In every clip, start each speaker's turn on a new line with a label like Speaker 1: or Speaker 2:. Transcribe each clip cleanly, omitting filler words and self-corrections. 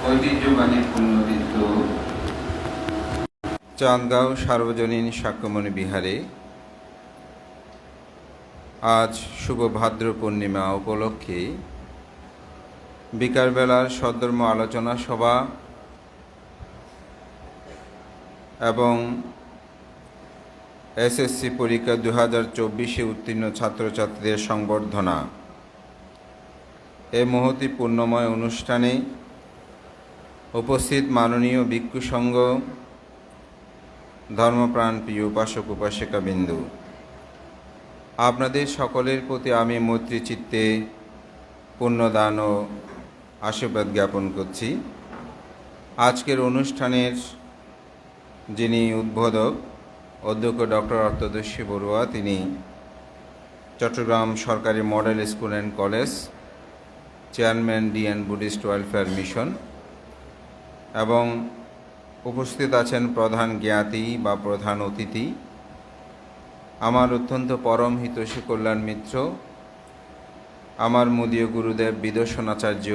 Speaker 1: ঐতিহ্যবাহী পুণ্যতীর্থ চাঁদগাঁও সার্বজনীন শাক্যমণি বিহারে আজ শুভ ভাদ্র পূর্ণিমা উপলক্ষে বিকালবেলার সদ্ধর্ম আলোচনা সভা এবং এসএসসি পরীক্ষা 2024-এ উত্তীর্ণ ছাত্রছাত্রীদের সংবর্ধনা এই মহতী পুণ্যময় অনুষ্ঠানে উপস্থিত মাননীয় ভিক্ষু সংঘ, ধর্মপ্রাণ প্রিয় উপাসক উপাসিকাবৃন্দু, আপনাদের সকলের প্রতি আমি মৈত্রী চিত্তে পুণ্যদান ও আশীর্বাদ জ্ঞাপন করছি। আজকের অনুষ্ঠানের যিনি উদ্বোধক অধ্যক্ষ ডক্টর অর্থদর্শী বড়ুয়া, তিনি চট্টগ্রাম সরকারি model school and college chairman DN Buddhist welfare mission, এবং উপস্থিত আছেন প্রধান জ্ঞাতি বা প্রধান অতিথি আমার অত্যন্ত পরম হিতৈষী কল্যাণ মিত্র, আমার মুদীয় গুরুদেব বিদর্শনাচার্য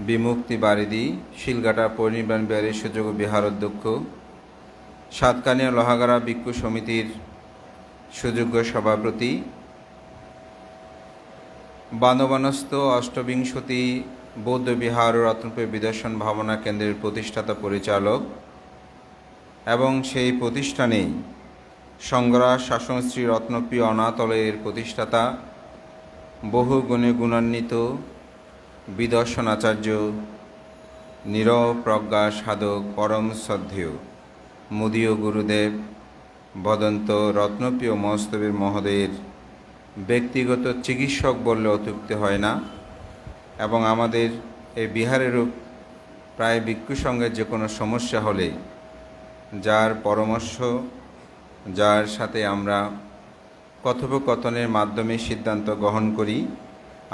Speaker 1: বিমুক্তি বারিদি, শিলঘাটা পরিনির্বাণ বিহারের সুযোগ্য বিহার অধ্যক্ষ, সাতকানিয়া লোহাগাড়া ভিক্ষু সমিতির সুযোগ্য সভাপতি, বান্দবানস্থ অষ্টবিংশতি বৌদ্ধ বিহার ও রত্নপ্রিয় বিদর্শন ভাবনা কেন্দ্রের প্রতিষ্ঠাতা পরিচালক এবং সেই প্রতিষ্ঠানেই সংগ্রাস শাসনশ্রী রত্নপ্রিয় অনাথলয়ের প্রতিষ্ঠাতা, বহু গুণে গুণান্বিত বিদর্শনাচার্য, নীরব প্রজ্ঞা সাধক, পরম শ্রদ্ধেয় মুদীয় গুরুদেব বদন্ত রত্নপ্রিয় মহস্তবীর মহোদয়ের ব্যক্তিগত চিকিৎসক বললে অত্যুক্তি হয় না, এবং আমাদের এই বিহারেরও প্রায় ভিক্ষু সঙ্গের যে কোনো সমস্যা হলে যার পরামর্শ, যার সাথে আমরা কথোপকথনের মাধ্যমে সিদ্ধান্ত গ্রহণ করি,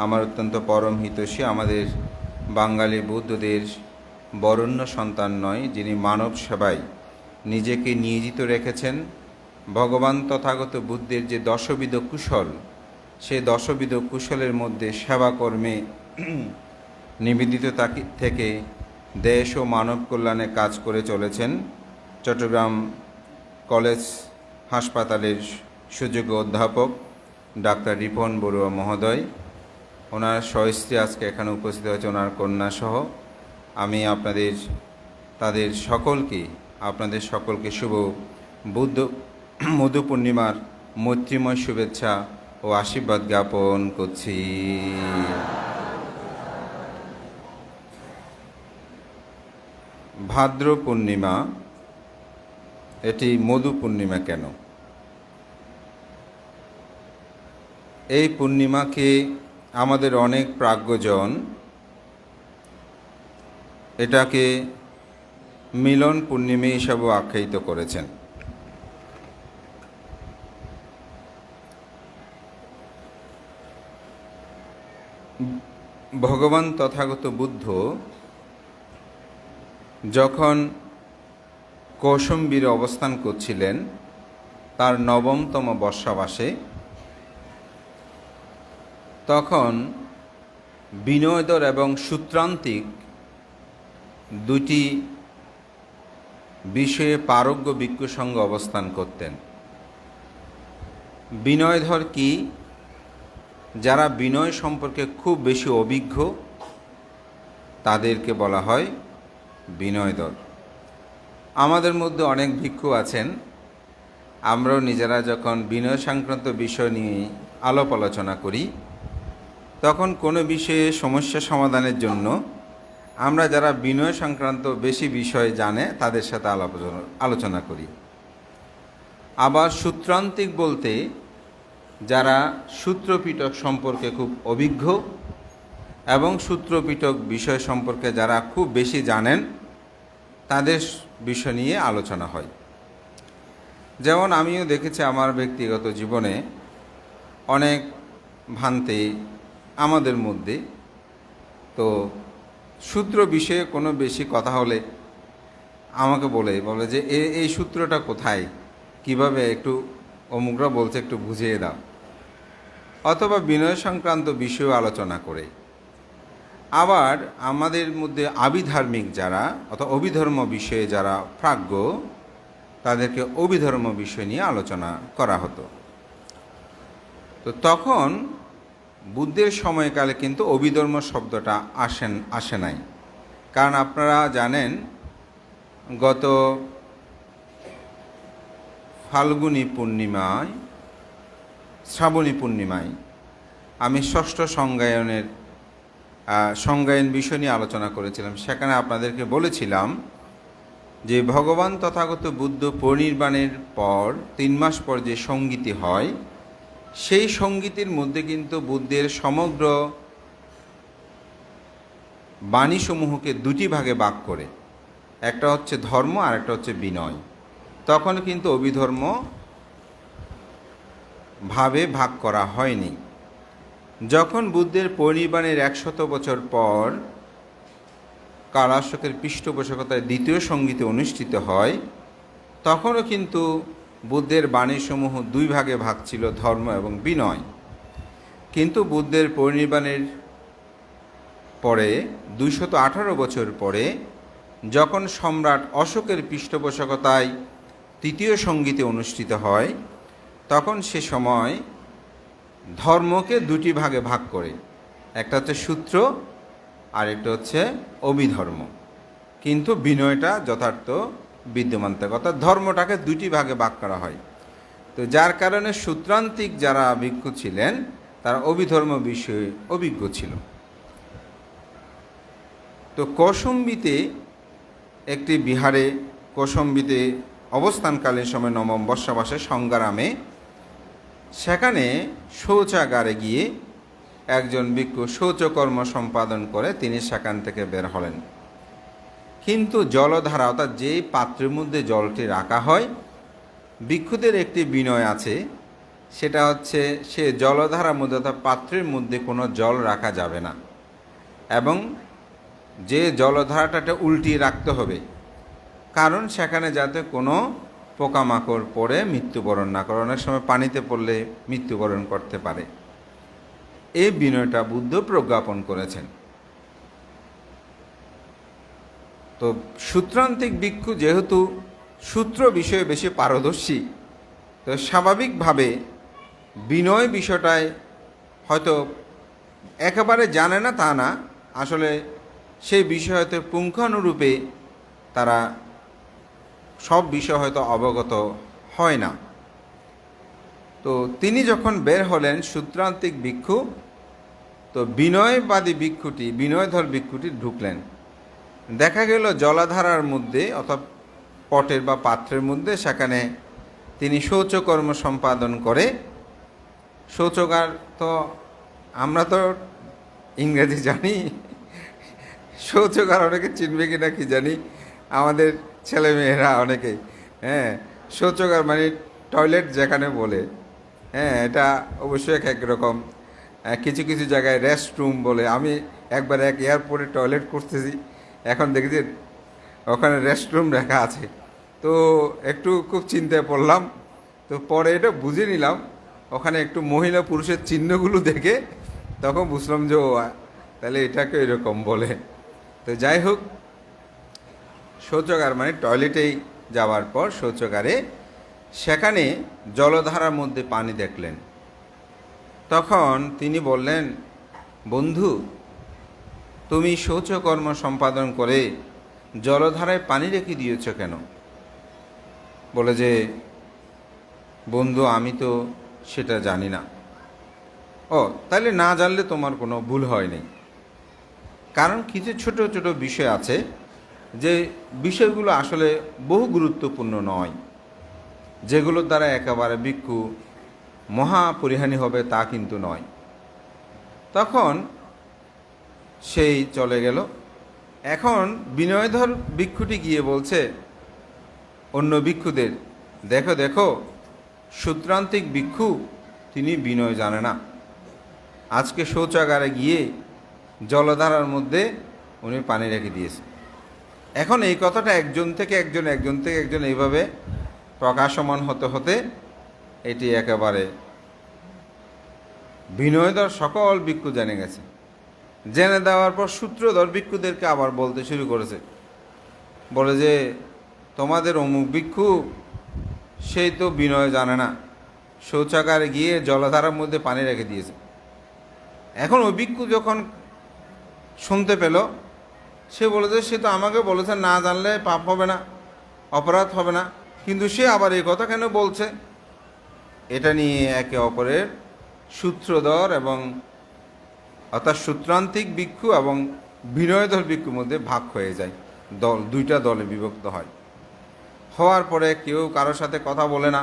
Speaker 1: আমার অত্যন্ত পরম হিতৈষী, আমাদের বাঙালি বৌদ্ধদের বরেণ্য সন্তান নয়, যিনি মানব সেবায় নিজেকে নিয়োজিত রেখেছেন। ভগবান তথাগত বুদ্ধের যে দশবিধ কুশল, সেই দশবিধ কুশলের মধ্যে সেবা কর্মে নিবেদিত থেকে দেশ ও মানব কল্যাণে কাজ করে চলেছেন চট্টগ্রাম কলেজ হাসপাতালের সুযোগ্য অধ্যাপক ডাক্তার রিপন বড়ুয়া মহোদয়। ওনার সহস্ত্রী আজকে এখানে উপস্থিত হয়েছে, ওনার কন্যা সহ। আমি আপনাদের সকলকে শুভ মধু পূর্ণিমার মৈত্রীময় শুভেচ্ছা ও আশীর্বাদ জ্ঞাপন করছি। ভাদ্র পূর্ণিমা, এটি মধু পূর্ণিমা কেন? এই পূর্ণিমাকে আমাদের অনেক প্রাজ্ঞজন এটাকে মিলন পূর্ণিমা হিসাবেও আখ্যায়িত করেছেন। ভগবান তথাগত বুদ্ধ যখন কৌশম্বীরে অবস্থান করছিলেন তার 9তম বর্ষাবাসে, তখন বিনয়ধর এবং সূত্রান্তিক দুটি বিষয়ে পারজ্ঞ ভিক্ষু সংঘ অবস্থান করতেন। বিনয়ধর কি? যারা বিনয় সম্পর্কে খুব বেশি অভিজ্ঞ তাদেরকে বলা হয় বিনয়ধর। আমাদের মধ্যে অনেক ভিক্ষু আছেন, আমরাও নিজেরা যখন বিনয় সংক্রান্ত বিষয় নিয়ে আলাপ আলোচনা করি, তখন কোনো বিষয়ে সমস্যা সমাধানের জন্য আমরা যারা বিনয় সংক্রান্ত বেশি বিষয় জানে তাদের সাথে আলোচনা করি। আবার সূত্রান্তিক বলতে যারা সূত্রপিটক সম্পর্কে খুব অভিজ্ঞ এবং সূত্রপিটক বিষয় সম্পর্কে যারা খুব বেশি জানেন তাদের বিষয় নিয়ে আলোচনা হয়। যেমন আমিও দেখেছি আমার ব্যক্তিগত জীবনে অনেক ভ্রান্তি আমাদের মধ্যে। তো সূত্র বিষয়ে কোনো বেশি কথা হলে আমাকে বলে যে এই সূত্রটা কোথায়, কিভাবে, একটু অমুকরা বলছে একটু বুঝিয়ে দাও, অথবা বিনয় সংক্রান্ত বিষয়েও আলোচনা করে। আবার আমাদের মধ্যে আবিধার্মিক যারা অথবা অভিধর্ম বিষয়ে যারা প্রাজ্ঞ, তাদেরকে অভিধর্ম বিষয় নিয়ে আলোচনা করা হতো। তো তখন বুদ্ধের সময়কালে কিন্তু অভিধর্ম শব্দটা আসে নাই। কারণ আপনারা জানেন, গত ফাল্গুনী পূর্ণিমায়, শ্রাবণী পূর্ণিমায় আমি ষষ্ঠ সংজ্ঞায়ন বিষয় নিয়ে আলোচনা করেছিলাম। সেখানে আপনাদেরকে বলেছিলাম যে ভগবান তথাগত বুদ্ধ পরিনির্বাণের পর 3 মাস পর যে সঙ্গীতি হয়, সেই সঙ্গীতির মধ্যে কিন্তু বুদ্ধের সমগ্র বাণীসমূহকে 2টি ভাগে ভাগ করে, একটা হচ্ছে ধর্ম আর একটা হচ্ছে বিনয়। তখন কিন্তু অভিধর্ম ভাবে ভাগ করা হয়নি। যখন বুদ্ধের পরিনির্বাণের 100 বছর পর কালাশোকের পৃষ্ঠপোষকতায় দ্বিতীয় সঙ্গীতি অনুষ্ঠিত হয়, তখনও কিন্তু বুদ্ধের বাণীসমূহ 2 ভাগে ভাগ ছিল, ধর্ম এবং বিনয়। কিন্তু বুদ্ধের পরিনির্বাণের পরে 218 বছর পরে যখন সম্রাট অশোকের পৃষ্ঠপোষকতায় তৃতীয় সঙ্গীতি অনুষ্ঠিত হয়, তখন সে সময় ধর্মকে 2টি ভাগে ভাগ করে, একটা হচ্ছে সূত্র আর একটা হচ্ছে অভিধর্ম। কিন্তু বিনয়টা যথার্থ বিদ্যমান থাকে, অর্থাৎ ধর্মটাকে 2টি ভাগে ভাগ করা হয়। তো যার কারণে সূত্রান্তিক যারা ভিক্ষু ছিলেন তারা অভিধর্ম বিষয়ে অভিজ্ঞ ছিল। তো কৌশম্বিতে একটি বিহারে, কৌশম্বিতে অবস্থানকালীন সময় 9ম বর্ষাবাসে সংগ্রামে, সেখানে শৌচাগারে গিয়ে একজন ভিক্ষু শৌচকর্ম সম্পাদন করে তিনি সেখান থেকে বের হলেন। কিন্তু জলধারা, অর্থাৎ যেই পাত্রের মধ্যে জলটি রাখা হয়, ভিক্ষুদের একটি বিনয় আছে, সেটা হচ্ছে সে জলধারার মধ্যে অর্থাৎ পাত্রের মধ্যে কোনো জল রাখা যাবে না, এবং যে জলধারাটা উল্টিয়ে রাখতে হবে, কারণ সেখানে যাতে কোনো পোকামাকড় পড়ে মৃত্যুবরণ না করে। অনেক সময় পানিতে পড়লে মৃত্যুবরণ করতে পারে। এই বিনয়টা বুদ্ধ প্রজ্ঞাপন করেছেন। তো সূত্রান্তিক ভিক্ষু যেহেতু সূত্র বিষয়ে বেশি পারদর্শী, তো স্বাভাবিকভাবে বিনয় বিষয়টায় হয়তো একেবারে জানে না তা না, আসলে সেই বিষয় হয়তো পুঙ্খানুরূপে তারা সব বিষয় হয়তো অবগত হয় না। তো তিনি যখন বের হলেন সূত্রান্তিক ভিক্ষু, তো বিনয়বাদী ভিক্ষুটি, বিনয়ধর ভিক্ষুটি ঢুকলেন। দেখা গেল জলাধারার মধ্যে অর্থাৎ পটের বা পাত্রের মধ্যে সেখানে তিনি শৌচকর্ম সম্পাদন করে। শৌচাগার তো আমরা তো ইংরেজি জানি, শৌচাগার অনেকে চিনবে কিনা কি জানি, আমাদের ছেলেমেয়েরা অনেকেই, শৌচাগার মানে টয়লেট যেখানে বলে, এটা অবশ্যই এক রকম। কিছু কিছু জায়গায় রেস্টরুম বলে। আমি একবার এক এয়ারপোর্টে টয়লেট করতেছি, এখন দেখছি ওখানে রেস্টরুম রাখা আছে, তো একটু খুব চিন্তায় পড়লাম। তো পরে এটা বুঝে নিলাম, ওখানে একটু মহিলা পুরুষের চিহ্নগুলো দেখে তখন বুঝলাম যে ও তাহলে এটাকে এরকম বলে। তো যাই হোক, শৌচাগার মানে টয়লেটেই যাওয়ার পর শৌচাগারে সেখানে জলধারার মধ্যে পানি দেখলেন। তখন তিনি বললেন, বন্ধু, তুমি শৌচকর্ম সম্পাদন করে জলধারায় পানি রেখে দিয়েছ কেন? বলে যে, বন্ধু, আমি তো সেটা জানি না। ও, তাহলে না জানলে তোমার কোনো ভুল হয়নি। কারণ কিছু ছোট ছোট বিষয় আছে যে বিষয়গুলো আসলে বহু গুরুত্বপূর্ণ নয়, যেগুলোর দ্বারা একেবারে ভিক্ষু মহাপরিহানি হবে তা কিন্তু নয়। তখন সেই চলে গেল। এখন বিনয়ধর ভিক্ষুটি গিয়ে বলছে অন্য ভিক্ষুদের, দেখো দেখো, সূত্রান্তিক ভিক্ষু তিনি বিনয় জানে না। আজকে শৌচাগারে গিয়ে জলধারার মধ্যে উনি পানি রেখে দিয়েছে। এখন এই কথাটা একজন থেকে একজন এইভাবে প্রকাশমান হতে হতে এটি একেবারে বিনয়ধর সকল ভিক্ষু জেনে গেছে। জেনে দেওয়ার পর সূত্রধর ভিক্ষুদেরকে আবার বলতে শুরু করেছে, বলে যে তোমাদের অমুক ভিক্ষু সেই তো বিনয় জানে না, শৌচাগারে গিয়ে জলধারার মধ্যে পানি রেখে দিয়েছে। এখন ওই ভিক্ষু যখন শুনতে পেল, সে বলে যে সে তো আমাকে বলেছে না জানলে পাপ হবে না, অপরাধ হবে না, কিন্তু সে আবার এই কথা কেন বলছে? এটা নিয়ে একে অপরের সূত্রধর এবং অর্থাৎ সূত্রান্তিক ভিক্ষু এবং বিনয়ধর ভিক্ষুর মধ্যে ভাগ হয়ে যায়, দুইটা দলে বিভক্ত হয়। হওয়ার পরে কেউ কারোর সাথে কথা বলে না,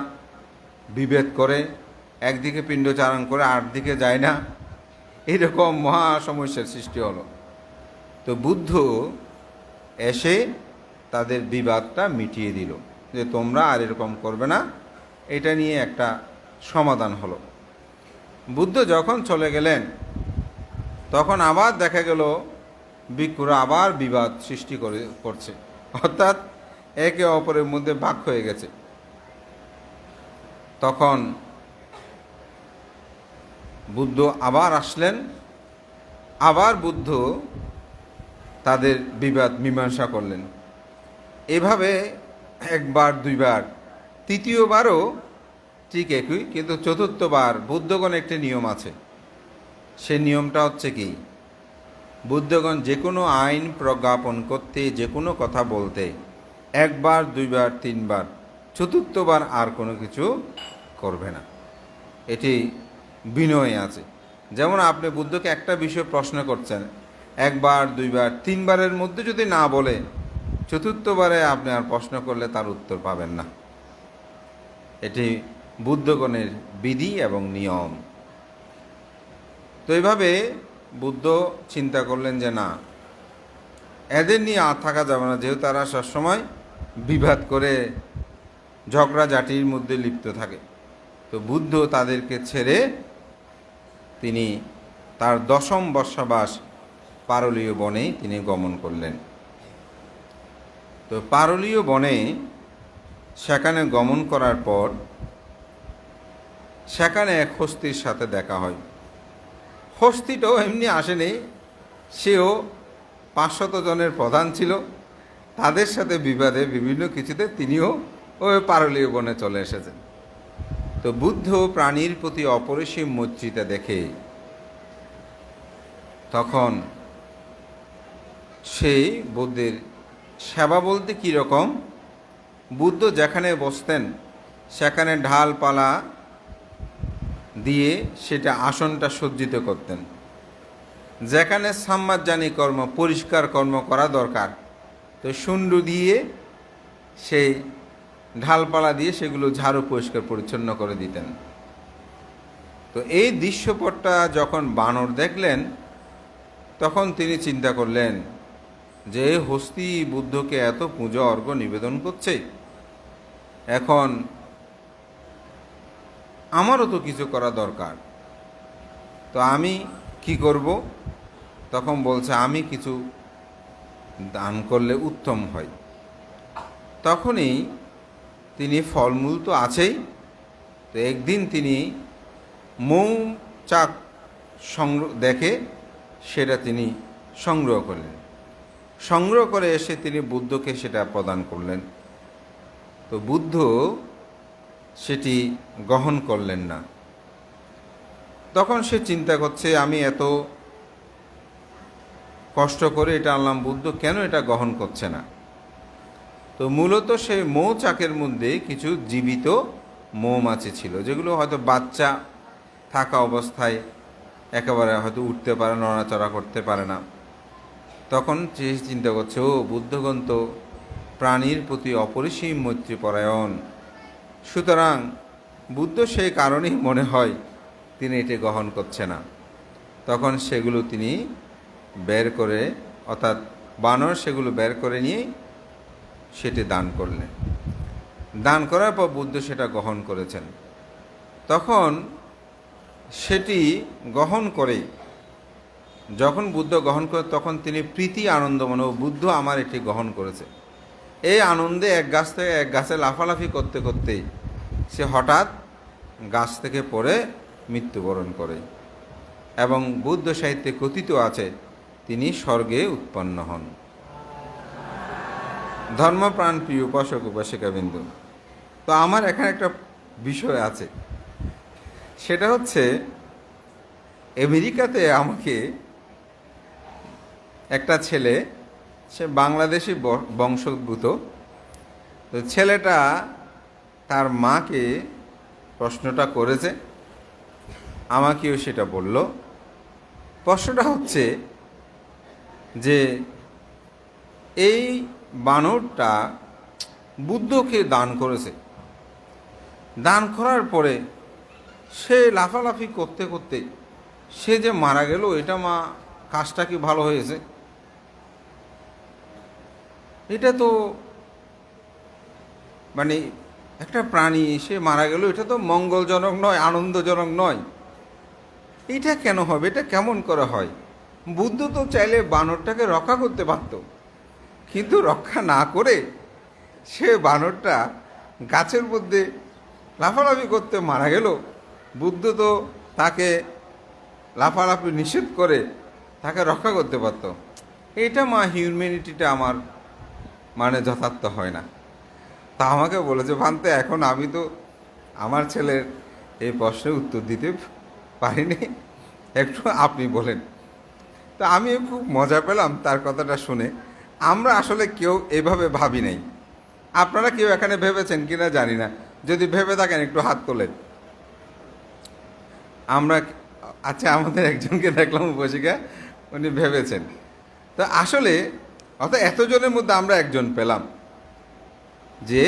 Speaker 1: বিভেদ করে, একদিকে পিণ্ডচারণ করে আরেকদিকে যায় না, এরকম মহা সমস্যার সৃষ্টি হলো। তো বুদ্ধ এসে তাদের বিবাদটা মিটিয়ে দিল, যে তোমরা আর এরকম করবে না, এটা নিয়ে একটা সমাধান হলো। বুদ্ধ যখন চলে গেলেন তখন আবার দেখা গেল ভিক্ষুরা আবার বিবাদ সৃষ্টি করছে, অর্থাৎ একে অপরের মধ্যে ভাগ হয়ে গেছে। তখন বুদ্ধ আবার আসলেন, আবার বুদ্ধ তাদের বিবাদ মীমাংসা করলেন। এভাবে একবার দুইবার, তৃতীয়বারও ঠিক একই, কিন্তু চতুর্থবার বুদ্ধগণ একটি নিয়ম আছে। সে নিয়মটা হচ্ছে কি, বুদ্ধগণ যে কোনো আইন প্রজ্ঞাপন করতে, যে কোনো কথা বলতে একবার দুইবার তিনবার, চতুর্থবার আর কোনো কিছু করবে না। এটি বিনয় আছে। যেমন আপনি বুদ্ধকে একটা বিষয় প্রশ্ন করছেন, একবার দুইবার তিনবারের মধ্যে যদি না বলে চতুর্থবারে আপনি আর প্রশ্ন করলে তার উত্তর পাবেন না। এটি বুদ্ধগণের বিধি এবং নিয়ম। তো এইভাবে বুদ্ধ চিন্তা করলেন যে না, এদের নিয়ে আর থাকা যাবে না, যেহেতু তারা সবসময় বিবাদ করে ঝগড়াঝাটির মধ্যে লিপ্ত থাকে। তো বুদ্ধ তাদেরকে ছেড়ে তিনি তার 10ম বর্ষাবাস পারলীয় বনে তিনি গমন করলেন। তো পারলীয় বনে সেখানে গমন করার পর সেখানে এক হস্তির সাথে দেখা হয়। হস্তিটাও এমনি আসেনি, সেও 500 জনের প্রধান ছিল। তাদের সাথে বিবাদে বিভিন্ন কিছুতে তিনিও ওই পারলীয় বনে চলে এসেছেন। তো বুদ্ধ প্রাণীর প্রতি অপরিসীম মৈত্রীতা দেখে তখন সেই বুদ্ধের সেবা বলতে কীরকম, বুদ্ধ যেখানে বসতেন সেখানে ঢালপালা দিয়ে সেটা আসনটা সজ্জিত করতেন। যেখানে সাম্মাজ্জানি কর্ম, পরিষ্কার কর্ম করা দরকার, তো শুন্ডু দিয়ে সেই ঢালপালা দিয়ে সেগুলো ঝাড়ু পরিষ্কার পরিচ্ছন্ন করে দিতেন। তো এই দৃশ্যপটটা যখন বানর দেখলেন তখন তিনি চিন্তা করলেন যে হস্তি বুদ্ধকে এত পূজা অর্ঘ্য নিবেদন করছে, এখন আমারও তো কিছু করা দরকার, তো আমি কি করব? তখন বলছে আমি কিছু দান করলে উত্তম হয়। তখনই তিনি ফলমূল তো আছেই, তো একদিন তিনি মৌচাক দেখে সেটা তিনি সংগ্রহ করলেন। সংগ্রহ করে এসে তিনি বুদ্ধকে সেটা প্রদান করলেন। তো বুদ্ধ সেটি গ্রহণ করলেন না। তখন সে চিন্তা করছে আমি এত কষ্ট করে এটা আনলাম, বুদ্ধ কেন এটা গ্রহণ করছে না? তো মূলত সেই মৌচাকের মধ্যে কিছু জীবিত মৌমাছি ছিল, যেগুলো হয়তো বাচ্চা থাকা অবস্থায় একেবারে হয়তো উঠতে পারে, নড়াচড়া করতে পারে না। তখন সে চিন্তা করছে, ও বুদ্ধগণ তো প্রাণীর প্রতি অপরিসীম মৈত্রীপরায়ণ, সুতরাং বুদ্ধ সেই কারণেই মনে হয় তিনি এটি গ্রহণ করছে না। তখন সেগুলো তিনি বের করে, অর্থাৎ বানর সেগুলো বের করে নিয়ে সেটি দান করলেন। দান করার পর বুদ্ধ সেটা গ্রহণ করেছেন। তখন সেটি গ্রহণ করে, যখন বুদ্ধ গ্রহণ করে তখন তিনি প্রীতি আনন্দ মনে, বুদ্ধ আমার এটি গ্রহণ করেছে, এই আনন্দে এক গাছ থেকে এক গাছে লাফালাফি করতে করতে সে হঠাৎ গাছ থেকে পড়ে মৃত্যুবরণ করে। এবং বুদ্ধ সাহিত্যে কথিত আছে তিনি স্বর্গে উৎপন্ন হন। ধর্মপ্রাণ প্রিয় উপাসক উপাসিকাবিন্দু, তো আমার এখানে একটা বিষয় আছে, সেটা হচ্ছে আমেরিকাতে আমাকে একটা ছেলে, সে বাংলাদেশি বংশোদ্ভূত, তো ছেলেটা তার মাকে প্রশ্নটা করেছে, আমাকেও সেটা বলল। প্রশ্নটা হচ্ছে যে এই বানরটা বুদ্ধকে দান করেছে, দান করার পরে সে লাফালাফি করতে করতে সে যে মারা গেল, এটা মা কাজটা কি ভালো হয়েছে? এটা তো মানে একটা প্রাণী সে মারা গেল, এটা তো মঙ্গলজনক নয়, আনন্দজনক নয়। এটা কেন হবে? এটা কেমন করে হয়? বুদ্ধ তো চাইলে বানরটাকে রক্ষা করতে পারত, কিন্তু রক্ষা না করে সে বানরটা গাছের মধ্যে লাফালাফি করতে মারা গেল। বুদ্ধ তো তাকে লাফালাফি নিষেধ করে তাকে রক্ষা করতে পারত। এটা মা হিউম্যানিটিটা আমার মানে যথার্থ হয় না। তা আমাকে বলেছে ভান্তে, এখন আমি তো আমার ছেলের এই প্রশ্নের উত্তর দিতে পারিনি, একটু আপনি বলেন। তো আমি খুব মজা পেলাম তার কথাটা শুনে। আমরা আসলে কেউ এভাবে ভাবি নাই। আপনারা কেউ এখানে ভেবেছেন কিনা জানি না, যদি ভেবে থাকেন একটু হাত তোলেন। আমরা আচ্ছা, আমাদের একজনকে দেখলাম উপশিকা, উনি ভেবেছেন। তো আসলে অর্থাৎ এতজনের মধ্যে আমরা একজন পেলাম যে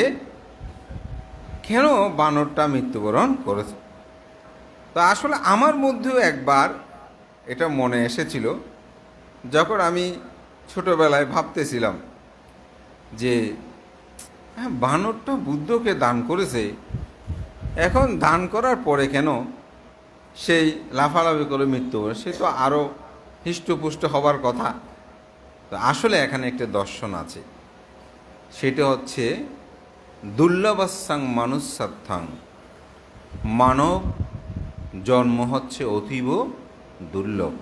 Speaker 1: কেন বানরটা মৃত্যুবরণ করেছে। তো আসলে আমার মধ্যেও একবার এটা মনে এসেছিল, যখন আমি ছোটবেলায় ভাবতেছিলাম যে হ্যাঁ, বানরটা বুদ্ধকে দান করেছে, এখন দান করার পরে কেন সেই লাফালাফি করে মৃত্যুবরণ, সে তো আরও হৃষ্টপুষ্ট হবার কথা। তো আসলে এখানে একটা দর্শন আছে, সেটা হচ্ছে দুর্লভস্যাং মানুষ্যার্থাং, মানব জন্ম হচ্ছে অতীব দুর্লভ।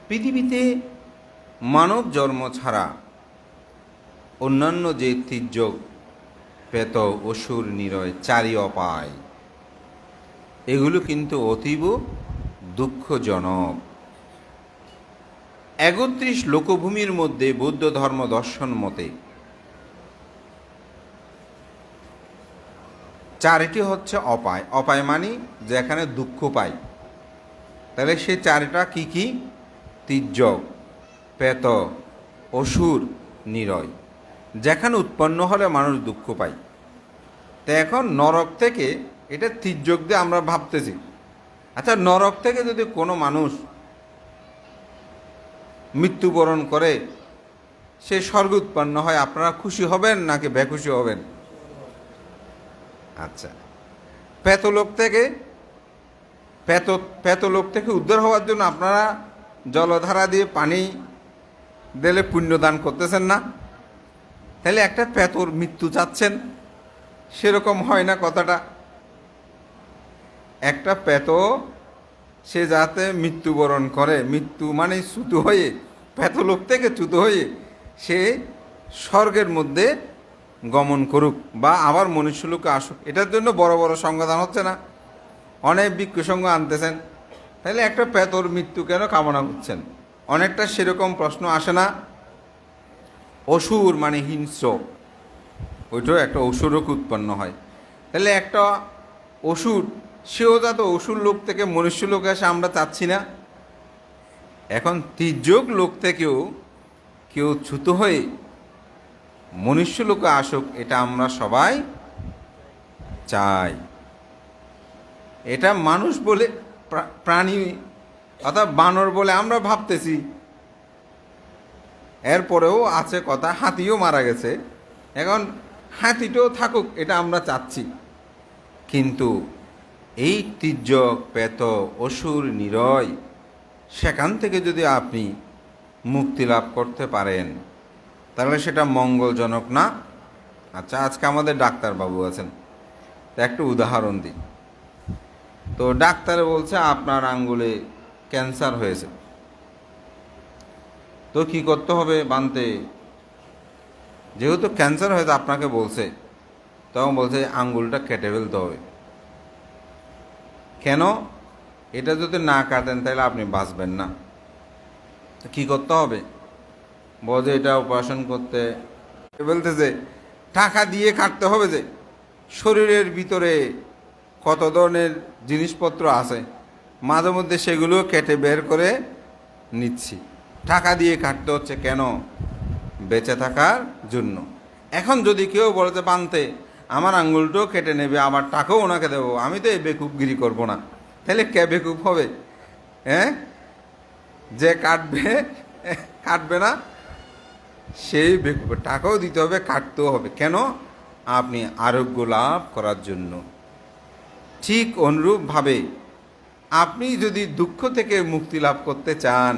Speaker 1: পৃথিবীতে মানব জন্ম ছাড়া অন্যান্য যে তির্যক, প্রেত, অসুর, নিরয়, চারি অপায়, এগুলো কিন্তু অতীব দুঃখজনক। ৩১ লোকভূমির মধ্যে বৌদ্ধ ধর্ম দর্শন মতে চারিটি হচ্ছে অপায়। অপায় মানে যেখানে দুঃখ পাই, তাহলে সেই চারিটা কি কি? তির্যক, প্রেত, অসুর, নিরয়, যেখানে উৎপন্ন হলে মানুষ দুঃখ পায়। তো এখন নরক থেকে, এটা তির্যক দিয়ে আমরা ভাবতেছি, আচ্ছা নরক থেকে যদি কোনো মানুষ মৃত্যুবরণ করে সে স্বর্গে উৎপন্ন হয়, আপনারা খুশি হবেন নাকি বেখুশি হবেন? আচ্ছা, প্রেতলোক থেকে উদ্ধার হওয়ার জন্য আপনারা জলধারা দিয়ে পানি দিলে পুণ্যদান করতেছেন না? তাহলে একটা প্রেতর মৃত্যু চাচ্ছেন, সেরকম হয় না কথাটা? একটা প্রেত সে যাতে মৃত্যুবরণ করে, মৃত্যু মানে চ্যুত হয়ে, প্রেতলোক থেকে চ্যুত হয়ে সে স্বর্গের মধ্যে গমন করুক বা আবার মনুষ্যলোকে আসুক, এটার জন্য বড় বড় সংবিধান হচ্ছে না, অনেক ভিক্ষুসংঘ আনতেছেন। তাহলে একটা প্রেতর মৃত্যু কেন কামনা করছেন? অনেকটা সেরকম প্রশ্ন আসে না? অসুর মানে হিংস্র, ওইটাও একটা অসুরক উৎপন্ন হয়। তাহলে একটা অসুর, সেও যাতে অসুর লোক থেকে মনুষ্য লোকে আসে আমরা চাচ্ছি না। এখন তির্যক লোক থেকেও কেউ চ্যুত হয়ে মনুষ্য লোকে আসুক, এটা আমরা সবাই চাই। এটা মানুষ বলে, প্রাণী অর্থাৎ বানর বলে আমরা ভাবতেছি, এরপরেও আছে কথা, হাতিও মারা গেছে, এখন হাতিটাও থাকুক এটা আমরা চাচ্ছি। কিন্তু এই তির্যক পেত অসুর নিরয় সেখান থেকে যদি আপনি মুক্তি লাভ করতে পারেন তাহলে সেটা মঙ্গলজনক না? আচ্ছা, আজকে আমাদের ডাক্তারবাবু আছেন, তো একটা উদাহরণ দিই। তো ডাক্তারে বলছে আপনার আঙ্গুলে ক্যান্সার হয়েছে, তো কি করতে হবে বানতে? যেহেতু ক্যান্সার হয়েছে আপনাকে বলছে, তখন বলছে আঙ্গুলটা কেটে ফেলতে হবে। কেন? এটা যদি না কাটেন তাহলে আপনি বাঁচবেন না। কি করতে হবে? বলছে এটা অপারেশন করতে বলতেছে টাকা দিয়ে কাটতে হবে। যে শরীরের ভিতরে কত ধরনের জিনিসপত্র আছে, মাঝে মধ্যে সেগুলো কেটে বের করে নিচ্ছি, টাকা দিয়ে কাটতে হচ্ছে। কেন? বেঁচে থাকার জন্য। এখন যদি কেউ বলে যে বানতে আমার আঙ্গুলটাও কেটে নেবে, আমার টাকাও ওনাকে দেবো, আমি তো এই বেকুবগিরি করবো না, তাহলে কে বেকুব হবে? হ্যাঁ, যে কাটবে কাটবে না সেই বেকুব। টাকাও দিতে হবে, কাটতেও হবে। কেন? আপনি আরোগ্য লাভ করার জন্য। ঠিক অনুরূপভাবে আপনি যদি দুঃখ থেকে মুক্তি লাভ করতে চান,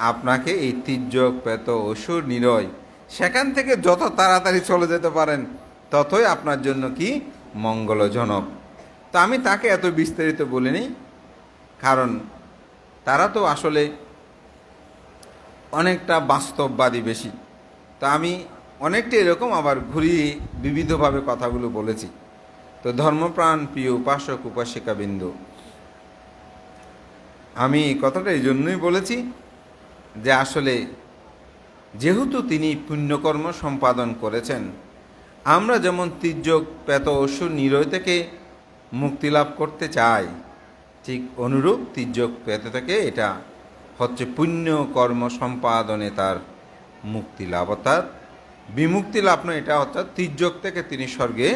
Speaker 1: আপনাকে এই তির্যক পেত অসুর নিরয় সেখান থেকে যত তাড়াতাড়ি চলে যেতে পারেন ততই আপনার জন্য কি মঙ্গলজনক। তো আমি তাকে এত বিস্তারিত বলিনি, কারণ তারা তো আসলে অনেকটা বাস্তববাদী বেশি। তা আমি অনেকটা এরকম আবার ঘুরিয়ে বিবিধভাবে কথাগুলো বলেছি। তো ধর্মপ্রাণ প্রিয় উপাসক উপাসিকাবৃন্দ, আমি এই কথাটা এই জন্যই বলেছি যে আসলে যেহেতু তিনি পুণ্যকর্ম সম্পাদন করেছেন, আমরা যেমন তির্যক পেত অসুর নিরয় থেকে মুক্তি লাভ করতে চাই, ঠিক অনুরূপ তির্যক পেত থেকে এটা হচ্ছে পুণ্য কর্ম সম্পাদনে তার মুক্তি লাভ, অর্থাৎ বিমুক্তি লাভ নয়, এটা অর্থাৎ তির্যক থেকে তিনি স্বর্গে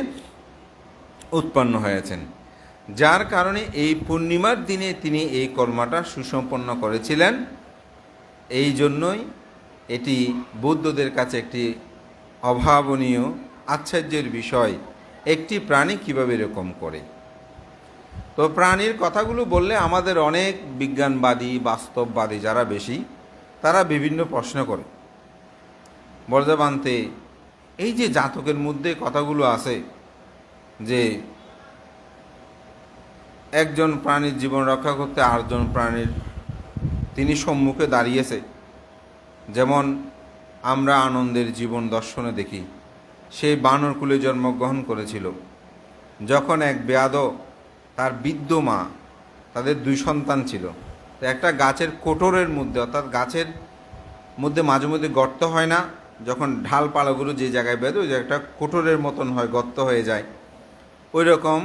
Speaker 1: উৎপন্ন হয়েছেন। যার কারণে এই পূর্ণিমার দিনে তিনি এই কর্মটা সুসম্পন্ন করেছিলেন। এই জন্যই এটি বৌদ্ধদের কাছে একটি অভাবনীয় আশ্চর্যের বিষয়, একটি প্রাণী কীভাবে এরকম করে। তো প্রাণীর কথাগুলো বললে আমাদের অনেক বিজ্ঞানবাদী বাস্তববাদী যারা বেশি, তারা বিভিন্ন প্রশ্ন করে। বর্ধমানতে এই যে জাতকের মধ্যে কথাগুলো আছে যে একজন প্রাণীর জীবন রক্ষা করতে আরেকজন প্রাণীর তিনি সম্মুখে দাঁড়িয়েছে, যেমন আমরা আনন্দের জীবন দর্শনে দেখি, সেই বানরকুলে জন্মগ্রহণ করেছিল। যখন এক বেয়াদ তার বৃদ্ধ মা, তাদের 2 সন্তান ছিল, তো একটা গাছের কোটরের মধ্যে, অর্থাৎ গাছের মধ্যে মাঝে মধ্যে গর্ত হয় না, যখন ঢালপালাগুলো যে জায়গায় বেঁধে ওই একটা কোটরের মতন হয়, গর্ত হয়ে যায়, ওই রকম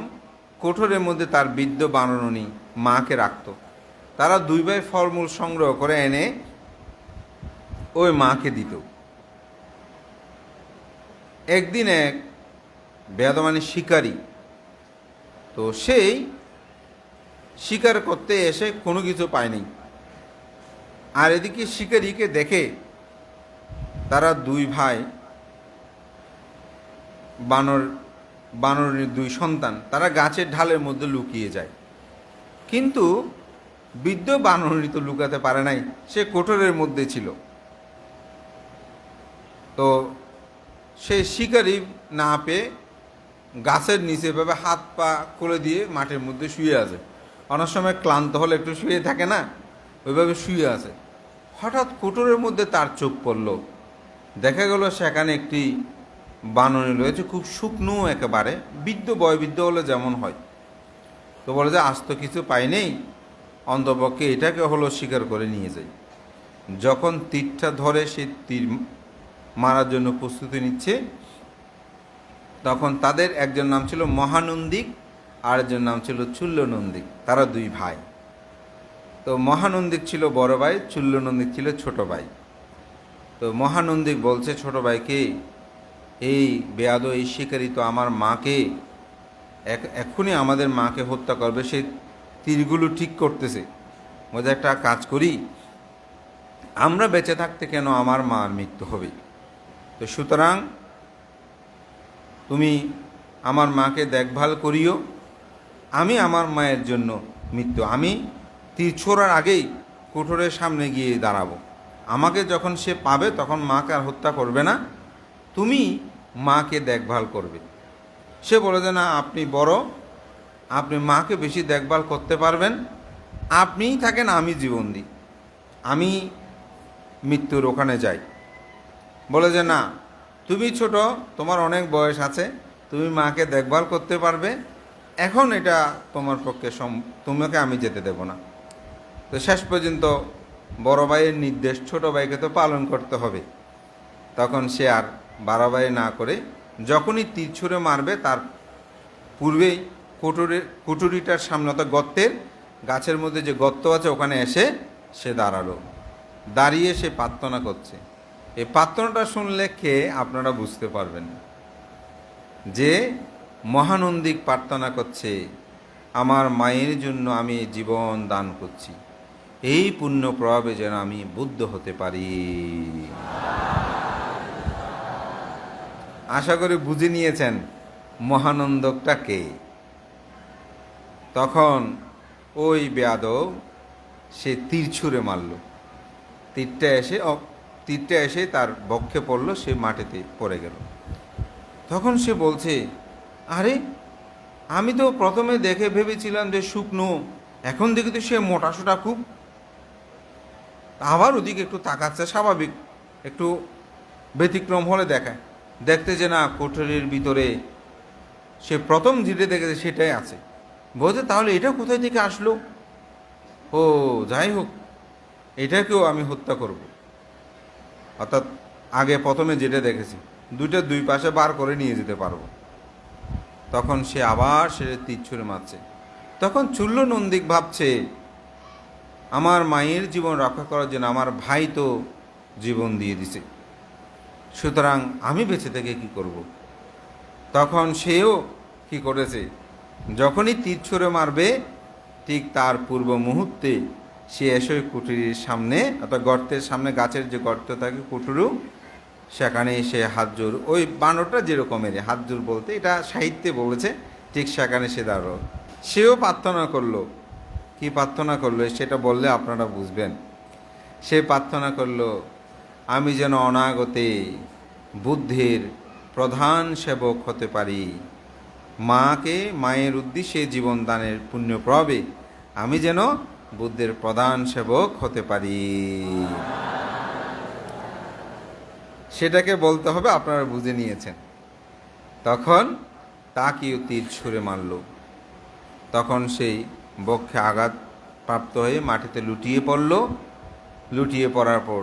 Speaker 1: কোটরের মধ্যে তার বৃদ্ধ বানরণী মাকে রাখত। তারা 2 ভাই ফলমূল সংগ্রহ করে এনে ওই মাকে দিত। একদিন এক বেয়াদমানি শিকারী, তো সেই শিকার করতে এসে কোনো কিছু পায়নি, আর এদিকে শিকারীকে দেখে তারা 2 ভাই বানরের 2 সন্তান তারা গাছের ঢালের মধ্যে লুকিয়ে যায়। কিন্তু বৃদ্ধ বানরী তো লুকাতে পারে নাই, সে কোটরের মধ্যে ছিল। তো সে শিকারি না পেয়ে গাছের নিচে এভাবে হাত পা খুলে দিয়ে মাটির মধ্যে শুয়ে আছে। অনেক সময় ক্লান্ত হলে একটু শুয়ে থাকে না, ওইভাবে শুয়ে আছে। হঠাৎ কোটরের মধ্যে তার চোখ পড়ল, দেখা গেল সেখানে একটি বানরী রয়েছে, খুব শুকনো একেবারে, বয়বৃদ্ধ হলে যেমন হয়। তো বলে যে আজ তো কিছু পাইনি, অন্তপক্ষে এটাকে হলো শিকার করে নিয়ে যাই। যখন তীরটা ধরে সে তীর মারার জন্য প্রস্তুতি নিচ্ছে, তখন তাদের একজন নাম ছিল মহানন্দিক, আর একজন নাম ছিল চুল্লনন্দিক। তারা 2 ভাই। তো মহানন্দিক ছিল বড় ভাই, চুল্লনন্দিক ছিল ছোট ভাই। তো মহানন্দিক বলছে ছোট ভাইকে, এই বেয়াদো এই শিকারী তো আমার মাকে এখনই আমাদের মাকে হত্যা করবে, সেই তীরগুলো ঠিক করতেছে। মধ্যে একটা কাজ করি, আমরা বেঁচে থাকতে কেন আমার মার মৃত্যু হবে? তো সুতরাং তুমি আমার মাকে দেখভাল করিও, আমি আমার মায়ের জন্য মৃত্যু, আমি তীর ছোড়ার আগেই কুঠোরের সামনে গিয়ে দাঁড়াবো। আমাকে যখন সে পাবে তখন মাকে আর হত্যা করবে না, তুমি মাকে দেখভাল করবে। সে বলে যে না, আপনি বড়, আপনি মাকে বেশি দেখভাল করতে পারবেন, আপনিই থাকেন, আমি জীবন দিই, আমি মৃত্যুর ওখানে যাই। বলে যে না, তুমি ছোট, তোমার অনেক বয়স আছে, তুমি মাকে দেখভাল করতে পারবে, এখন এটা তোমার পক্ষে তোমাকে আমি যেতে দেব না। তো শেষ পর্যন্ত বড় ভাইয়ের নির্দেশ ছোট ভাইকে তো পালন করতে হবে। তখন সে আর বাড়াবাড়ি না করে যখনই তীর ছুঁড়ে মারবে তার পূর্বেই কুটুরিটার সামনে, অর্থাৎ গর্তের গাছের মধ্যে যে গর্ত আছে ওখানে এসে সে দাঁড়ালো। দাঁড়িয়ে সে প্রার্থনা করছে। এই প্রার্থনাটা শুনলে কে আপনারা বুঝতে পারবেন যে মহানন্দিক প্রার্থনা করছে, আমার মায়ের জন্য আমি জীবন দান করছি, এই পুণ্য প্রভাবে যেন আমি বুদ্ধ হতে পারি। আশা করি বুঝে নিয়েছেন মহানন্দকটা কে। তখন ওই বেয়াদব সে তীর ছুঁড়ে মারল, তীরটা এসে তার বক্ষে পড়ল, সে মাটিতে পড়ে গেল। তখন সে বলছে, আরে আমি তো প্রথমে দেখে ভেবেছিলাম যে শুকনো, এখন দেখি তো সে মোটাসোটা খুব। আবার ওদিকে একটু তাকাচ্ছে, স্বাভাবিক, একটু ব্যতিক্রম হলে দেখায়, দেখতে যে না কোঠরির ভিতরে সে প্রথম যেটা দেখেছে সেটাই আছে। বলছে তাহলে এটা কোথায় থেকে আসলো? ও যাই হোক, এটাকেও আমি হত্যা করব। অর্থাৎ আগে প্রথমে যেটা দেখেছি দুই পাশে বার করে নিয়ে যেতে পারবো। তখন সে আবার সে তীর ছুঁড়ে মারছে। তখন চুল্ল নন্দিক ভাবছে, আমার মায়ের জীবন রক্ষা করার জন্য আমার ভাই তো জীবন দিয়ে দিছে, সুতরাং আমি বেঁচে থেকে কি করব। তখন সেও কি করেছে, যখনই তীর ছুঁড়ে মারবে ঠিক তার পূর্ব মুহূর্তে সে এসে কুঠুরির সামনে, অর্থাৎ গর্তের সামনে, গাছের যে গর্ত থাকে কুঠুরু, সেখানে সে হাত জোর, ওই বানরটা যেরকমের হাত জোর বলতে এটা সাহিত্যে বলেছে, ঠিক সেখানে সে দাঁড়ালো। সেও প্রার্থনা করলো। কি প্রার্থনা করলো সেটা বললে আপনারা বুঝবেন। সে প্রার্থনা করলো, আমি যেন অনাগতে বুদ্ধের প্রধান সেবক হতে পারি, মায়ের উদ্দেশ্যে জীবন দানের পুণ্য প্রভাবে আমি যেন বুদ্ধের প্রধান সেবক হতে পারি। সেটাকে বলতে হবে, আপনারা বুঝে নিয়েছেন। তখন তাকেও তীর ছুঁড়ে মারল। তখন সেই বক্ষে আঘাত প্রাপ্ত হয়ে মাটিতে লুটিয়ে পড়ল। লুটিয়ে পড়ার পর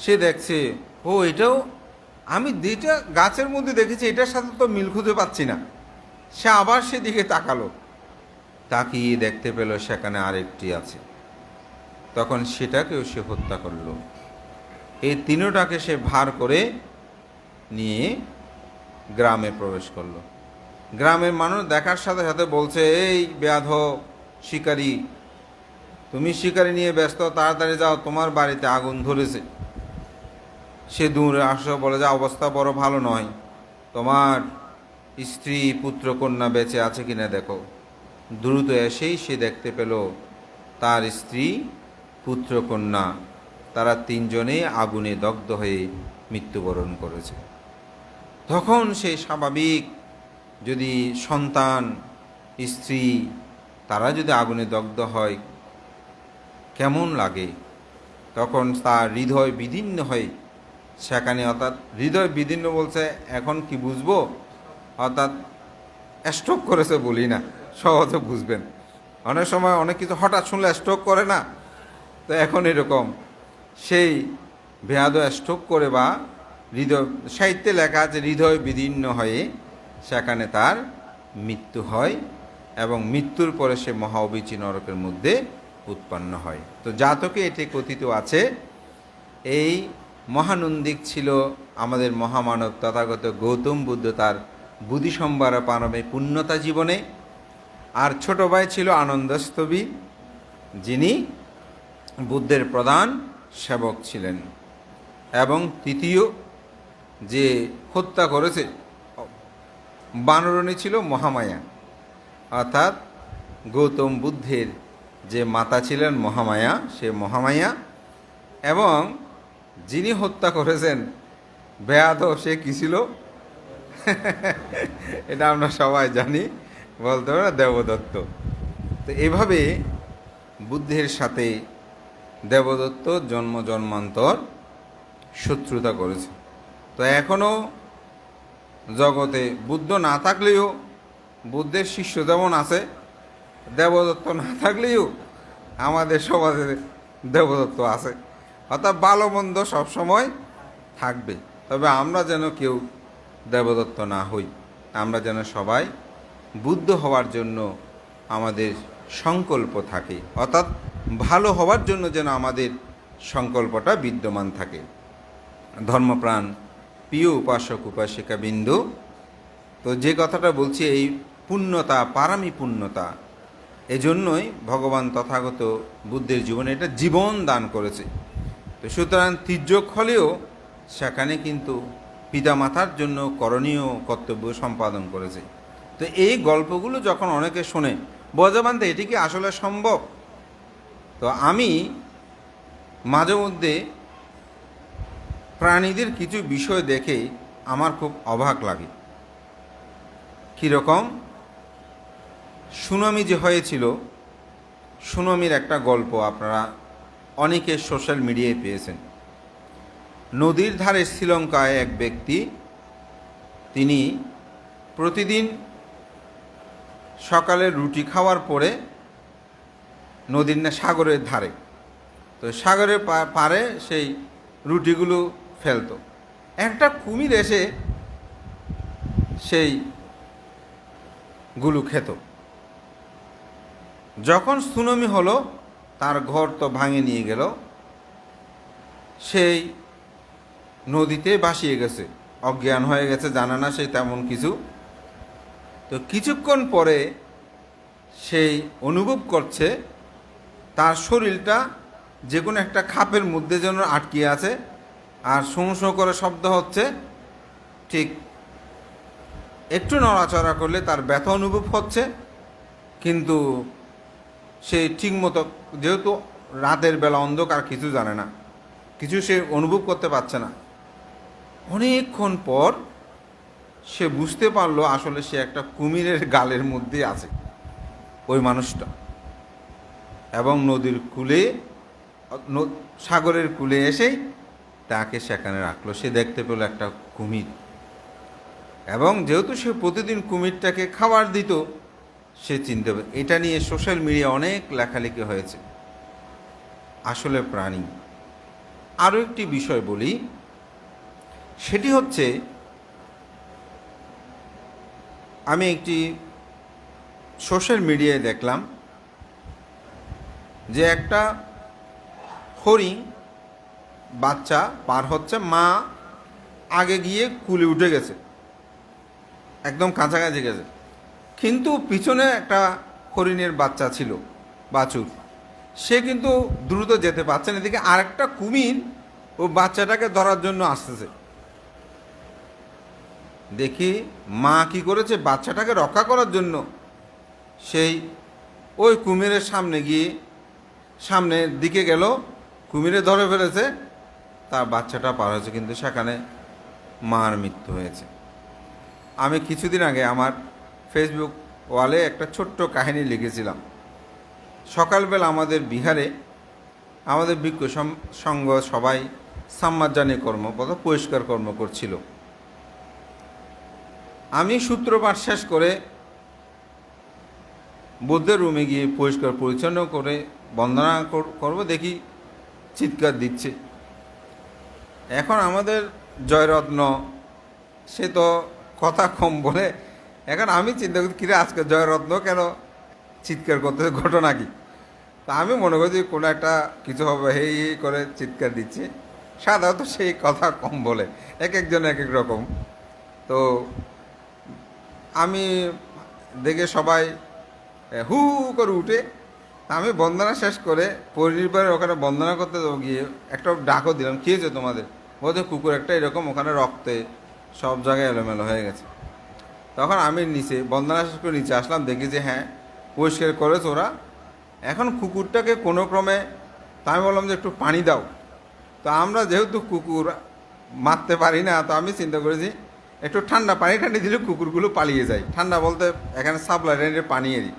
Speaker 1: সে দেখছে, ও এটাও আমি যেটা গাছের মধ্যে দেখেছি এটার সাথে তো মিল খুঁজে পাচ্ছি না। সে আবার সেদিকে তাকালো, তাকিয়ে দেখতে পেল সেখানে আরেকটি আছে। তখন সেটাকেও সে হত্যা করল। এই তিনটাকে সে ভার করে নিয়ে গ্রামে প্রবেশ করলো। গ্রামের মানুষ দেখার সাথে সাথে বলছে, এই বেয়াধব শিকারী, তুমি শিকারি নিয়ে ব্যস্ত, তাড়াতাড়ি যাও, তোমার বাড়িতে আগুন ধরেছে। সে দূরে আসো, বলে যে অবস্থা বড় ভালো নয়, তোমার স্ত্রী পুত্র কন্যা বেঁচে আছে কিনা দেখো। দ্রুত এসেই সে দেখতে পেল তার স্ত্রী পুত্র কন্যা তারা তিনজনেই আগুনে দগ্ধ হয়ে মৃত্যুবরণ করেছে। তখন সে স্বাভাবিক, যদি সন্তান স্ত্রী তারা যদি আগুনে দগ্ধ হয় কেমন লাগে, তখন তার হৃদয় বিদীর্ণ হয় সেখানে। অর্থাৎ হৃদয় বিদীর্ণ বলছে এখন কি বুঝবো, অর্থাৎ স্ট্রোক করেছে বলি না, সহজে বুঝবেন। অনেক সময় অনেক কিছু হঠাৎ শুনলে স্ট্রোক করে না, তো এখন এরকম সেই বেয়াদ স্ট্রোক করে, বা হৃদয়, সাহিত্যে লেখা আছে হৃদয় বিদীর্ণ হয়ে সেখানে তার মৃত্যু হয়, এবং মৃত্যুর পরে সে মহাবিচি নরকের মধ্যে উৎপন্ন হয়। তো জাতকে এটি কথিত আছে। এই মহানন্দিক ছিল আমাদের মহামানব তথাগত গৌতম বুদ্ধ, তার বুদ্ধি সম্ভার পানবে পুণ্যতা জীবনে। আর ছোট ভাই ছিল আনন্দস্তবী, যিনি বুদ্ধের প্রধান সেবক ছিলেন। এবং তৃতীয় যে হত্যা করেছে বানরণী ছিল মহামায়া, অর্থাৎ গৌতম বুদ্ধের যে মাতা ছিলেন মহামায়া, সে মহামায়া, এবং যিনি হত্যা করেছেন বেয়াদব, সে কী ছিল? এটা আমরা সবাই জানি, বলতে পারে না, দেবদত্ত। তো এভাবে বুদ্ধের সাথে দেবদত্ত জন্ম জন্মান্তর শত্রুতা করেছে। তো এখনও জগতে বুদ্ধ না থাকলেও বুদ্ধের শিষ্য যেমন আছে, দেবদত্ত না থাকলেও আমাদের সমাজে দেবদত্ত আছে। অর্থাৎ ভালো মন্দ সবসময় থাকবে, তবে আমরা যেন কেউ দেবদত্ত না হই। আমরা যেন সবাই বুদ্ধ হওয়ার জন্য আমাদের সংকল্প থাকে, অর্থাৎ ভালো হওয়ার জন্য যেন আমাদের সংকল্পটা বিদ্যমান থাকে। ধর্মপ্রাণ প্রিয় উপাসক উপাসিকা বিন্দু, তো যে কথাটা বলছি, এই পুণ্যতা, পারামি পুণ্যতা, এজন্যই ভগবান তথাগত বুদ্ধের জীবনে এটা জীবন দান করেছে। তো সুতরাং তির্যক হলেও সেখানে কিন্তু পিতামাতার জন্য করণীয় কর্তব্য সম্পাদন করেছে। তো এই গল্পগুলো যখন অনেকে শোনে, বোঝাবানতে এটি কি আসলে সম্ভব? তো আমি মাঝে মধ্যে প্রাণীদের কিছু বিষয় দেখে আমার খুব অবাক লাগে। কীরকম? সুনামি যে হয়েছিল, সুনামির একটা গল্প আপনারা অনেকে সোশ্যাল মিডিয়ায় পেয়েছেন। নদীর ধারে শ্রীলঙ্কায় এক ব্যক্তি, তিনি প্রতিদিন সকালে রুটি খাওয়ার পরে নদীর না সাগরের ধারে, তো সাগরের পাড়ে সেই রুটিগুলো ফেলতো। একটা কুমির এসে সেইগুলো খেত। যখন সুনামি হলো, তার ঘর তো ভাঙে নিয়ে গেল, সেই নদীতে ভাসিয়ে গেছে, অজ্ঞান হয়ে গেছে, জানে না সেই তেমন কিছু। তো কিছুক্ষণ পরে সেই অনুভব করছে তার শরীরটা যে কোনো একটা খাপের মধ্যে যেন আটকে আছে, আর শোঁ শোঁ করে শব্দ হচ্ছে। ঠিক একটু নড়াচড়া করলে তার ব্যথা অনুভব হচ্ছে, কিন্তু সে ঠিকমতো, যেহেতু রাতের বেলা অন্ধকার, কিছু জানে না, কিছু সে অনুভব করতে পারছে না। অনেকক্ষণ পর সে বুঝতে পারলো আসলে সে একটা কুমিরের গালের মধ্যে আছে ওই মানুষটা, এবং নদীর কূলে, সাগরের কূলে এসেই তাকে সেখানে রাখলো। সে দেখতে পেল একটা কুমির, এবং যেহেতু সে প্রতিদিন কুমিরটাকে খাবার দিত, সে চিনতে পারে। এটা নিয়ে সোশ্যাল মিডিয়া অনেক লেখালেখি হয়েছে। আসলে প্রাণী। আরও একটি বিষয় বলি, সেটি হচ্ছে, আমি একটি সোশ্যাল মিডিয়ায় দেখলাম যে একটা হরিণ বাচ্চা পার হচ্ছে, মা আগে গিয়ে কুলে উঠে গেছে, একদম কাছাকাছি গেছে, কিন্তু পিছনে একটা হরিণের বাচ্চা ছিল, বাছুর, সে কিন্তু দ্রুত যেতে পারছে না। এদিকে আরেকটা কুমির ও বাচ্চাটাকে ধরার জন্য আসতেছে। দেখি মা কি করেছে, বাচ্চাটাকে রক্ষা করার জন্য সেই ওই কুমিরের সামনে গিয়ে, সামনের দিকে গেল, কুমিরে ধরে ফেলেছে, তার বাচ্চাটা পার হয়েছে, কিন্তু সেখানে মার মৃত্যু হয়েছে। আমি কিছুদিন আগে আমার ফেসবুক ওয়ালে একটা ছোট্ট কাহিনী লিখেছিলাম। সকালবেলা আমাদের বিহারে আমাদের ভিক্ষু সংঘ সবাই সাম্মাজ্জানি কর্ম, পরিষ্কার কর্ম করছিল। আমি সূত্রপাত শেষ করে বুদ্ধের রুমে গিয়ে পরিষ্কার পরিচ্ছন্ন করে বন্দনা করব, দেখি চিৎকার দিচ্ছে। এখন আমাদের জয়রত্ন, সে তো কথা কম বলে, এখন আমি চিন্তা করি কিরে আজকে জয়রত্ন কেন চিৎকার করতে, ঘটনা কি? তা আমি মনে করি যে কোনো একটা কিছু হবে, হেই হেই করে চিৎকার দিচ্ছে। সাধারণত সেই কথা কম বলে, এক একজন এক এক রকম। তো আমি দেখে সবাই হু করে উঠে, আমি বন্দনা শেষ করে পরিবারের ওখানে বন্দনা করতে গিয়ে একটা ডাকও দিলাম, কী হয়েছে তোমাদের? বলতে কুকুর একটা এরকম ওখানে রক্তে সব জায়গায় এলোমেলো হয়ে গেছে। তখন আমি নিচে বন্দনা শেষ করে নিচে আসলাম, দেখি যে হ্যাঁ, পরিষ্কার করেছে ওরা। এখন কুকুরটাকে কোনো ক্রমে, তা আমি বললাম যে একটু পানি দাও। তো আমরা যেহেতু কুকুর মারতে পারি না, তো আমি চিন্তা করেছি একটু ঠান্ডা পানি দিলে কুকুরগুলো পালিয়ে যায়। ঠান্ডা বলতে এখানে সাপ্লাই পানিয়ে দিই।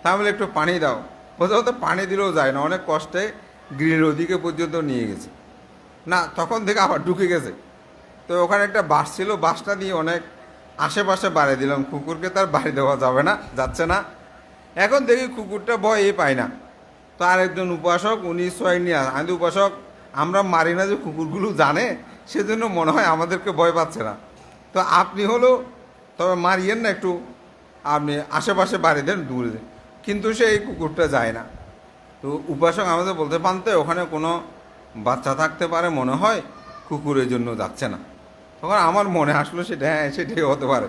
Speaker 1: তা বলে একটু পানি দাও, বলতে বলতে পানি দিলেও যায় না, অনেক কষ্টে গ্রিলের ওদিকে পর্যন্ত নিয়ে গেছে, না তখন থেকে আবার ঢুকে গেছে। তো ওখানে একটা বাস ছিল, বাসটা দিয়ে অনেক আশেপাশে বাড়ি দিলাম, কুকুরকে তার বাড়ি দেওয়া যাবে না, যাচ্ছে না। এখন দেখি কুকুরটা ভয়ই পায় না। তো আরেকজন উপাসক উনি সোয়াই নিয়ে আমি উপাসক, আমরা মারি না যে কুকুরগুলো জানে, সেজন্য মনে হয় আমাদেরকে ভয় পাচ্ছে না। তো আপনি হলো তবে মারিয়েন না, একটু আপনি আশেপাশে বাড়ি দেন, দূরে দেন। কিন্তু সেই কুকুরটা যায় না। তো উপাসক আমাদের বলতে পারতে ওখানে কোনো বাচ্চা থাকতে পারে মনে হয়, কুকুরের জন্য যাচ্ছে না। তখন আমার মনে আসলো সেটা হ্যাঁ সেটাই হতে পারে।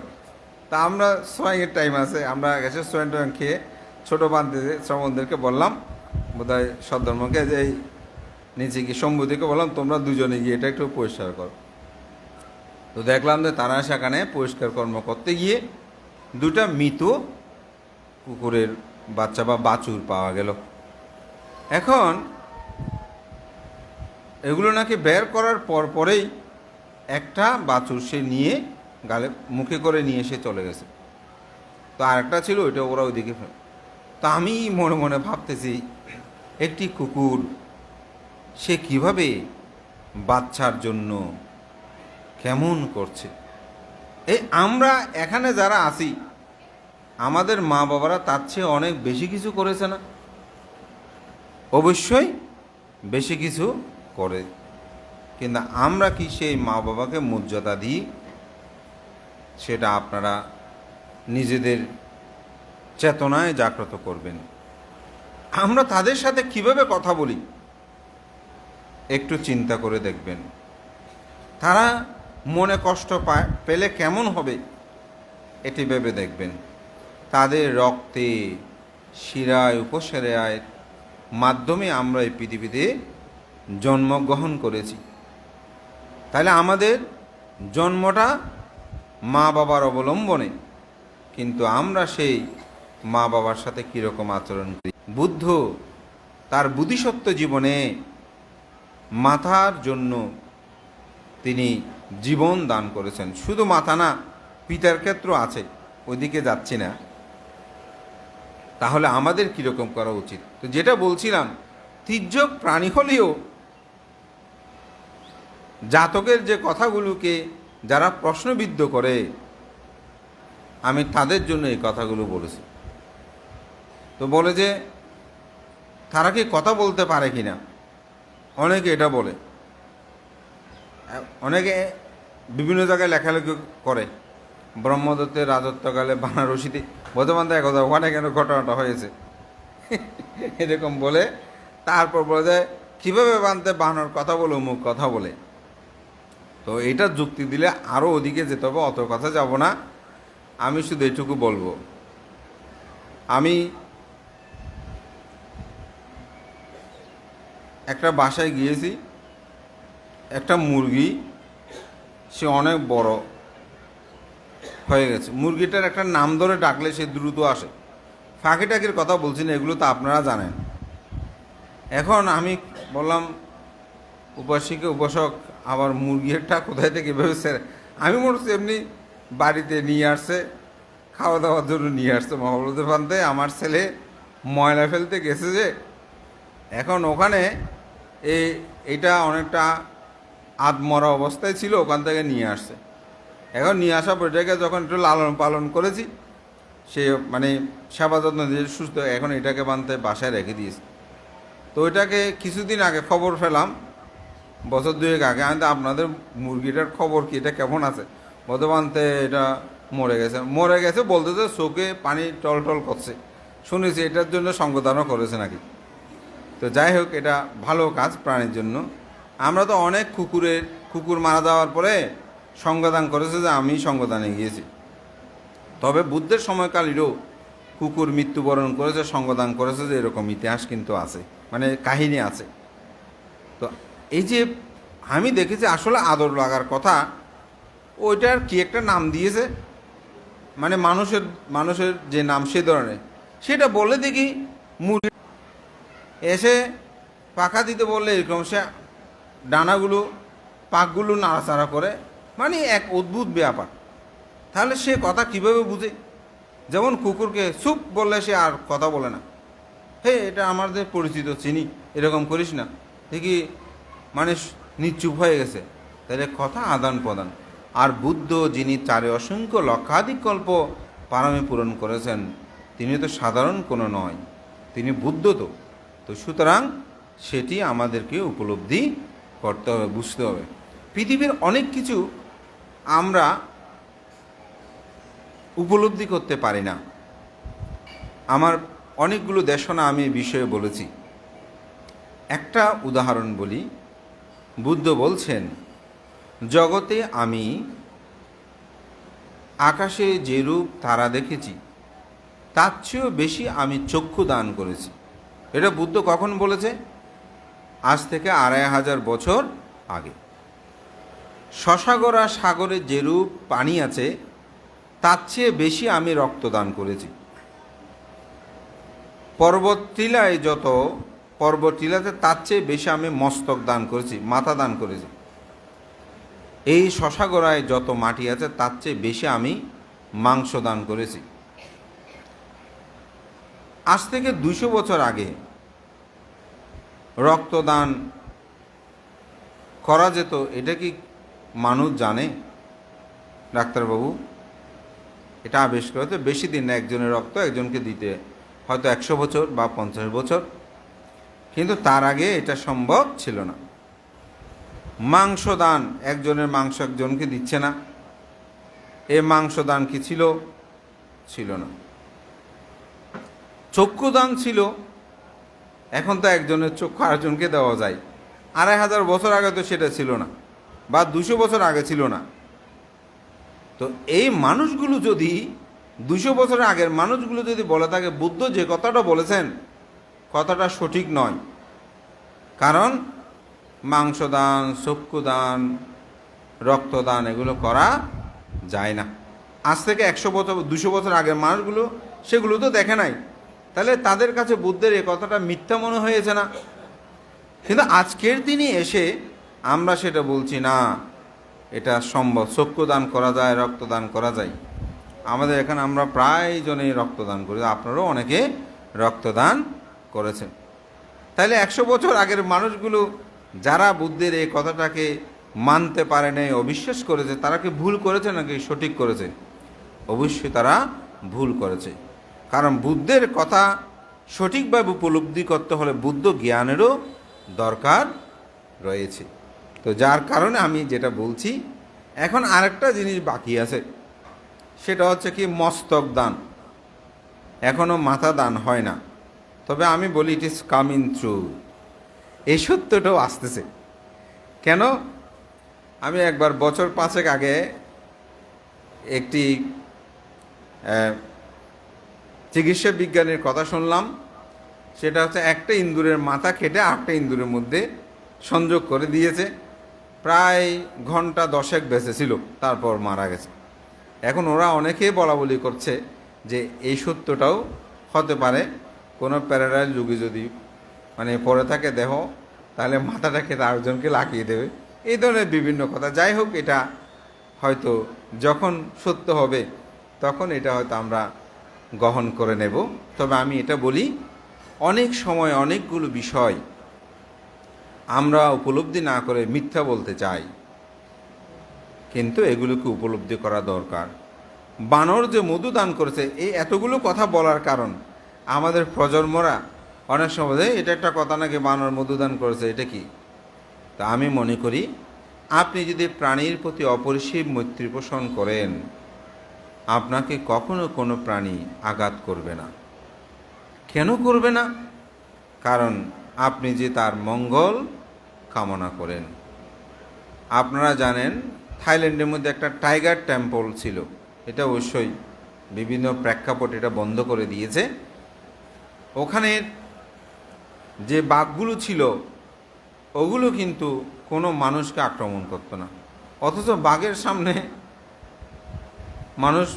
Speaker 1: তা আমরা সোয়াইয়ের টাইম আছে, আমরা গেছে সোয়াইন টোয়াইন খেয়ে ছোটো বান্ধে শ্রবণদেরকে বললাম, বোধহয় সদ্ধর্মকে, যে এই নিচে কি শম্ভুদিকে বললাম তোমরা দুজনে গিয়ে এটা একটু পরিষ্কার করো। তো দেখলাম যে তারা সেখানে পরিষ্কার কর্ম করতে গিয়ে দুটা মৃত কুকুরের বাচ্চা বা বাছুর পাওয়া গেল। এখন এগুলো নাকি বের করার পরেই একটা বাছুর সে নিয়ে গালে মুখে করে নিয়ে সে চলে গেছে। তো আরেকটা ছিল ওইটা ওরা ওইদিকে। তো আমি মনে মনে ভাবতেছি একটি কুকুর সে কিভাবে বাচ্চার জন্য কেমন করছে। এই আমরা এখানে যারা আছি আমাদের মা বাবারা তার চেয়ে অনেক বেশি কিছু করেছে না? অবশ্যই বেশি কিছু করে, কিন্তু আমরা কি সেই মা বাবাকে মর্যাদা দিই? সেটা আপনারা নিজেদের চেতনায় জাগ্রত করবেন। আমরা তাদের সাথে কিভাবে কথা বলি একটু চিন্তা করে দেখবেন। তারা মনে কষ্ট পেলে কেমন হবে এটি ভেবে দেখবেন। তাদের রক্তে শিরায় উপশিরায় মাধ্যমে আমরা এই পৃথিবীতে জন্মগ্রহণ করেছি। তাহলে আমাদের জন্মটা মা বাবার অবলম্বনে, কিন্তু আমরা সেই মা বাবার সাথে কীরকম আচরণ করি। বুদ্ধ তার বুদ্ধিসত্ত্ব জীবনে মাথার জন্য তিনি জীবন দান করেছেন। শুধু মাথা না, পিতার ক্ষেত্র আছে, ওইদিকে যাচ্ছি না। তাহলে আমাদের কীরকম করা উচিত? তো যেটা বলছিলাম, তির্যক প্রাণী হলেও জাতকের যে কথাগুলোকে যারা প্রশ্নবিদ্ধ করে, আমি তাদের জন্য এই কথাগুলো বলেছি। তো বলে যে তারা কি কথা বলতে পারে কি না, অনেকে এটা বলে। অনেকে বিভিন্ন জায়গায় লেখালেখি করে, ব্রহ্মদত্তের রাজত্বকালে বানারসিতে বর্তমান দেখা কথা ওখানে কেন ঘটনাটা হয়েছে এরকম বলে। তারপর বলে যায় কীভাবে বানতে বানানোর কথা বলে, অমুক কথা বলে। তো এটা যুক্তি দিলে আরও ওদিকে যেতে হবে, অত কথা যাব না। আমি শুধু এইটুকু বলবো, আমি একটা বাসায় গিয়েছি, একটা মুরগি সে অনেক বড় হয়ে গেছে। মুরগিটার একটা নাম ধরে ডাকলে সে দ্রুত আসে। ফাঁকি টাকির কথা বলছি না, এগুলো তো আপনারা জানেন। এখন আমি বললাম উপাসক আবার মুরগিটা কোথায় থেকে ভেবেছে, আমি মনে হচ্ছে এমনি বাড়িতে নিয়ে আসছে, খাওয়া দাওয়ার জন্য নিয়ে আসছে। মহাবলদের প্রান্তে আমার ছেলে ময়লা ফেলতে গেছে যে, এখন ওখানে এইটা অনেকটা আধমরা অবস্থায় ছিল, ওখান থেকে নিয়ে আসছে। এখন নিয়ে আসা পর এটাকে যখন একটু লালন পালন করেছি, সে মানে সেবা যত্ন দিয়ে সুস্থ, এখন এটাকে বানতে বাসায় রেখে দিয়েছে। তো ওইটাকে কিছুদিন আগে খবর পেলাম, বছর দুয়েক আগে, আমি আপনাদের মুরগিটার খবর কি, এটা কেমন আছে? বর্তমানতে এটা মরে গেছে বলতে তো চোখে পানি টল করছে, শুনেছি এটার জন্য সঙ্গদানও করেছে নাকি। তো যাই হোক, এটা ভালো কাজ প্রাণীর জন্য। আমরা তো অনেক কুকুর মারা যাওয়ার পরে সঙ্গদান করেছে, যে আমি সঙ্গদানে গিয়েছি। তবে বুদ্ধের সময়কালেরও কুকুর মৃত্যুবরণ করেছে, সঙ্গদান করেছে, যে এরকম ইতিহাস কিন্তু আছে, মানে কাহিনী আছে। তো এই যে আমি দেখেছি আসলে আদর লাগার কথা, ওইটার কি একটা নাম দিয়েছে, মানে মানুষের যে নাম সে ধরনের। সেটা বলে দেখি মুরগি এসে পাখা দিতে বললে এরকম সে ডানাগুলো পাকগুলো নাড়াচাড়া করে, মানে এক অদ্ভুত ব্যাপার। তাহলে সে কথা কিভাবে বুঝে? যেমন কুকুরকে চুপ বললে সে আর কথা বলে না, হে এটা আমাদের পরিচিত, চিনি, এরকম করিস না, দেখি মানে নিশ্চুপ হয়ে গেছে। তাহলে কথা আদান প্রদান। আর বুদ্ধ, যিনি চারে অসংখ্য লক্ষাধিক কল্প পারমে পূরণ করেছেন, তিনি তো সাধারণ কোনো নয়, তিনি বুদ্ধ। তো সুতরাং সেটি আমাদেরকে উপলব্ধি করতে হবে, বুঝতে হবে। পৃথিবীর অনেক কিছু আমরা উপলব্ধি করতে পারি না। আমার অনেকগুলো দেশনা আমি এই বিষয়ে বলেছি। একটা উদাহরণ বলি। বুদ্ধ বলছেন, জগতে আমি আকাশে যেরূপ তারা দেখেছি তার চেয়েও বেশি আমি চক্ষু দান করেছি। এটা বুদ্ধ কখন বলেছে? আজ থেকে 2500 বছর আগে। শশাগরা সাগরে যেরূপ পানি আছে তার চেয়ে বেশি আমি রক্তদান করেছি। পর্বতটিলাতে তার চেয়ে বেশি আমি মস্তক দান করেছি, মাথা দান করেছি। এই শশাগড়ায় যত মাটি আছে তার চেয়ে বেশি আমি মাংস দান করেছি। আজ থেকে 200 বছর আগে রক্তদান করা যেত, এটা কি মানুষ জানে? ডাক্তারবাবু, এটা আবিষ্কার হতে বেশি দিন না, একজনের রক্ত একজনকে দিতে হয়তো 100 বছর বা 50 বছর, কিন্তু তার আগে এটা সম্ভব ছিল না। মাংস দান, একজনের মাংস একজনকে দিচ্ছে না, এ মাংস দান কি ছিল? ছিল না। চক্ষু দান ছিল, এখন তো একজনের চক্ষু আরেকজনকে দেওয়া যায়। 2500 বছর আগে তো সেটা ছিল না, বা 200 বছর আগে ছিল না। তো এই মানুষগুলো যদি 200 বছর আগের মানুষগুলো যদি বলে থাকে বুদ্ধ যে কথাটা বলেছেন কথাটা সঠিক নয়, কারণ মাংসদান, চক্ষুদান, রক্তদান এগুলো করা যায় না। আজ থেকে 100 বছর 200 বছর আগের মানুষগুলো সেগুলো তো দেখে নাই, তাহলে তাদের কাছে বুদ্ধের এই কথাটা মিথ্যা মনে হয়েছে না? কিন্তু আজকের দিনে এসে আমরা সেটা বলছি না, এটা সম্ভব, চক্ষুদান করা যায়, রক্তদান করা যায়। আমাদের এখানে আমরা প্রায় জনেই রক্তদান করি, আপনারাও অনেকে রক্তদান করেছেন। তাহলে 100 বছর আগের মানুষগুলো যারা বুদ্ধের এই কথাটাকে মানতে পারে নাই, অবিশ্বাস করেছে, তারা কি ভুল করেছে নাকি সঠিক করেছে? অবশ্যই তারা ভুল করেছে। কারণ বুদ্ধের কথা সঠিকভাবে উপলব্ধি করতে হলে বুদ্ধ জ্ঞানেরও দরকার রয়েছে। তো যার কারণে আমি যেটা বলছি, এখন আরেকটা জিনিস বাকি আছে, সেটা হচ্ছে কি মস্তক দান। এখনও মাথা দান হয় না, তবে আমি বলি ইট ইজ কামিং থ্রু, এই সত্যটাও আসতেছে। কেন? আমি একবার বছর 5 আগে একটি চিকিৎসা বিজ্ঞানের কথা শুনলাম। সেটা হচ্ছে একটা ইঁদুরের মাথা কেটে 8টা ইঁদুরের মধ্যে সংযোগ করে দিয়েছে, প্রায় ঘন্টা 10 বেঁচে ছিল, তারপর মারা গেছে। এখন ওরা অনেকেই বলা বলি করছে যে এই সত্যটাও হতে পারে, কোনো প্যারালাইজ রোগী যদি মানে পড়ে থাকে দেহ, তাহলে মাথাটাকে আরেকজনকে লাগিয়ে দেবে, এই ধরনের বিভিন্ন কথা। যাই হোক, এটা হয়তো যখন সত্য হবে তখন এটা হয়তো আমরা গ্রহণ করে নেব। তবে আমি এটা বলি, অনেক সময় অনেকগুলো বিষয় আমরা উপলব্ধি না করে মিথ্যা বলতে চাই, কিন্তু এগুলোকে উপলব্ধি করা দরকার। বানর যে মধু দান করেছে, এই এতগুলো কথা বলার কারণ আমাদের প্রজন্মরা অনেক সময় এটা একটা কথা নাকি বানর মধু দান করেছে, এটা কি? তা আমি মনে করি, আপনি যদি প্রাণীর প্রতি অপরিসীম মৈত্রী পোষণ করেন, আপনাকে কখনো কোনো প্রাণী আঘাত করবে না। কেন করবে না? কারণ আপনি যে তার মঙ্গল কামনা করেন। আপনারা জানেন থাইল্যান্ডের মধ্যে একটা টাইগার টেম্পল ছিল, এটা অবশ্যই বিভিন্ন প্রেক্ষাপট এটা বন্ধ করে দিয়েছে। ওখানে যে বাঘগুলো ছিল ওগুলো কিন্তু কোনো মানুষকে আক্রমণ করতো না, অথচ বাঘের সামনে মানুষ